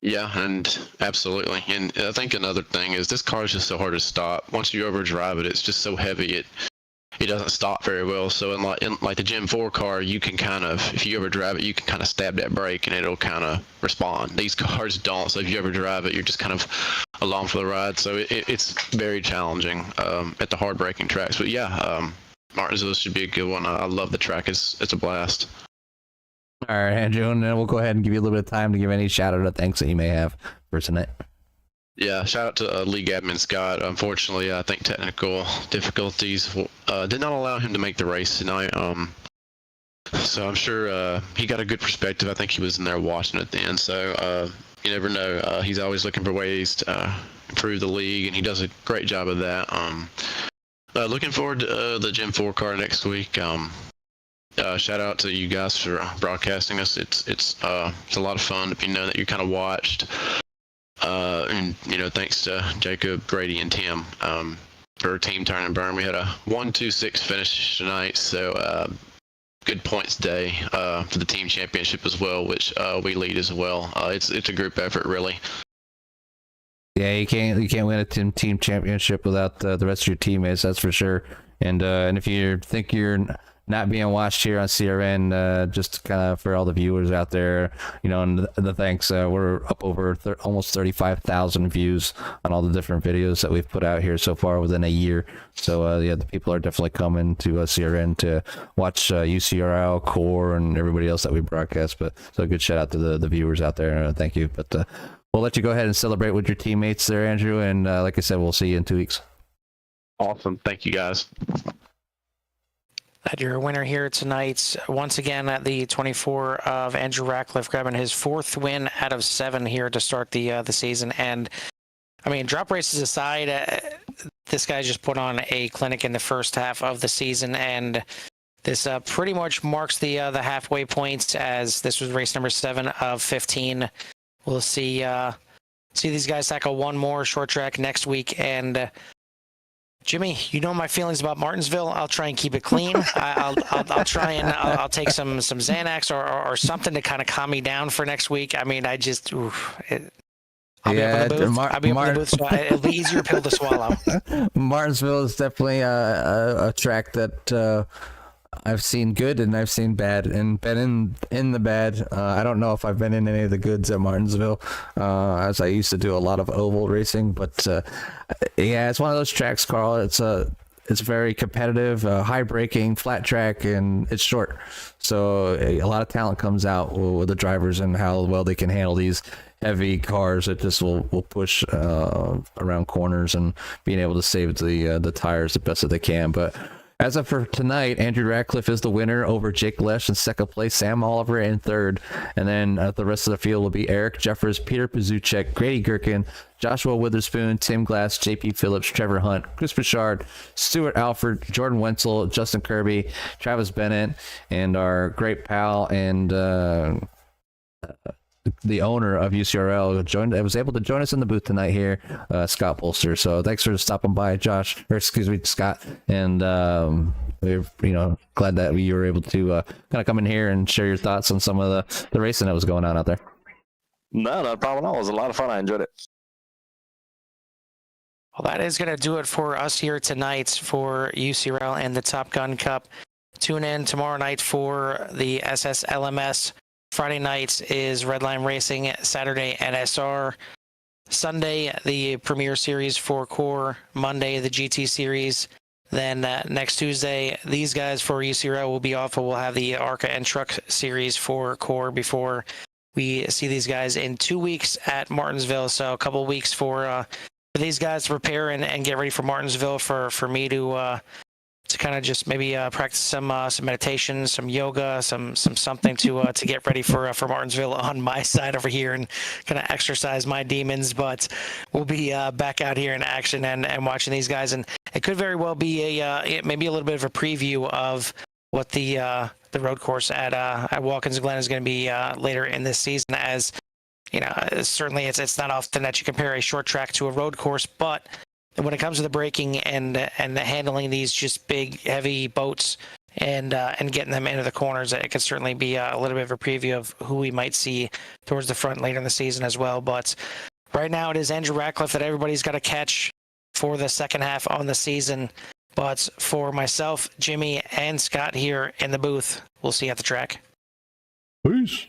Yeah, and absolutely. And I think another thing is this car is just so hard to stop. Once you overdrive it, it's just so heavy. It doesn't stop very well. So in like the Gen 4 car, you can kind of, if you overdrive it, you can kind of stab that brake and it'll kind of respond. These cars don't. So if you overdrive it, you're just kind of along for the ride. So it's very challenging at the hard braking tracks. But yeah, Martinsville should be a good one. I love the track. It's a blast. All right, Andrew, and then we'll go ahead and give you a little bit of time to give any shout out or thanks that you may have for tonight. Yeah, shout out to league admin Scott. Unfortunately, I think technical difficulties did not allow him to make the race tonight. So I'm sure he got a good perspective. I think he was in there watching it then. So you never know. He's always looking for ways to improve the league, and he does a great job of that. Looking forward to the Gen 4 car next week. Shout out to you guys for broadcasting us. It's a lot of fun to be known that you kind of watched. And thanks to Jacob, Grady, and Tim for Team Turn and Burn. We had a 1-2-6 finish tonight, so good points day for the team championship as well, which we lead as well. It's a group effort, really. Yeah, you can't win a team championship without the rest of your teammates. That's for sure. And if you think you're not being watched here on CRN, just kind of for all the viewers out there, and the thanks. We're up over almost 35,000 views on all the different videos that we've put out here so far within a year. So yeah, the people are definitely coming to CRN to watch UCRL, Core, and everybody else that we broadcast. But so a good shout out to the viewers out there. Thank you. But we'll let you go ahead and celebrate with your teammates there, Andrew. And like I said, we'll see you in 2 weeks. Awesome. Thank you, guys. Your winner here tonight, once again at the 24 of Andrew Ratcliffe, grabbing his 4th win out of 7 here to start the season. And I mean, drop races aside, this guy just put on a clinic in the first half of the season, and this pretty much marks the halfway point, as this was race number 7 of 15. We'll see these guys tackle one more short track next week. And Jimmy, you know my feelings about Martinsville. I'll try and keep it clean. I'll try and I'll take some Xanax or something to kind of calm me down for next week. I mean, I'll be up in the booth. I'll be up in the booth, so it'll be easier pill to swallow. Martinsville is definitely a track that I've seen good and I've seen bad, and been in the bad. I don't know if I've been in any of the goods at Martinsville, as I used to do a lot of oval racing. But yeah, it's one of those tracks, Carl. It's very competitive, high braking, flat track, and it's short. So a lot of talent comes out with the drivers and how well they can handle these heavy cars that just will push around corners and being able to save the tires the best that they can. But as of for tonight, Andrew Ratcliffe is the winner over Jake Lesh in second place, Sam Oliver in third, and then the rest of the field will be Eric Jeffers, Peter Pazuchek, Grady Gherkin, Joshua Witherspoon, Tim Glass, JP Phillips, Trevor Hunt, Chris Bouchard, Stuart Alford, Jordan Wenzel, Justin Kirby, Travis Bennett, and our great pal and the owner of UCRL, was able to join us in the booth tonight here, Scott Bolster. So thanks for stopping by, Josh, or excuse me, Scott. And we're glad that you were able to kind of come in here and share your thoughts on some of the racing that was going on out there. No, not a problem at all. It was a lot of fun. I enjoyed it. Well, that is going to do it for us here tonight for UCRL and the Top Gun Cup. Tune in tomorrow night for the SSLMS. Friday night is Redline Racing. Saturday, NSR. Sunday, the Premier Series for Core. Monday, the GT Series. Then next Tuesday, these guys for UCRL will be off, but we'll have the ARCA and Truck Series for Core before we see these guys in 2 weeks at Martinsville. So a couple of weeks for these guys to prepare and get ready for Martinsville, for me to kind of just maybe practice some meditation, some yoga, something to get ready for Martinsville on my side over here, and kind of exercise my demons. But we'll be back out here in action and watching these guys, and it could very well be maybe a little bit of a preview of what the road course at Watkins Glen is going to be later in this season. As you know, certainly it's not often that you compare a short track to a road course, but when it comes to the braking and handling these just big, heavy boats and getting them into the corners, it could certainly be a little bit of a preview of who we might see towards the front later in the season as well. But right now it is Andrew Ratcliffe that everybody's got to catch for the second half on the season. But for myself, Jimmy, and Scott here in the booth, we'll see you at the track. Peace.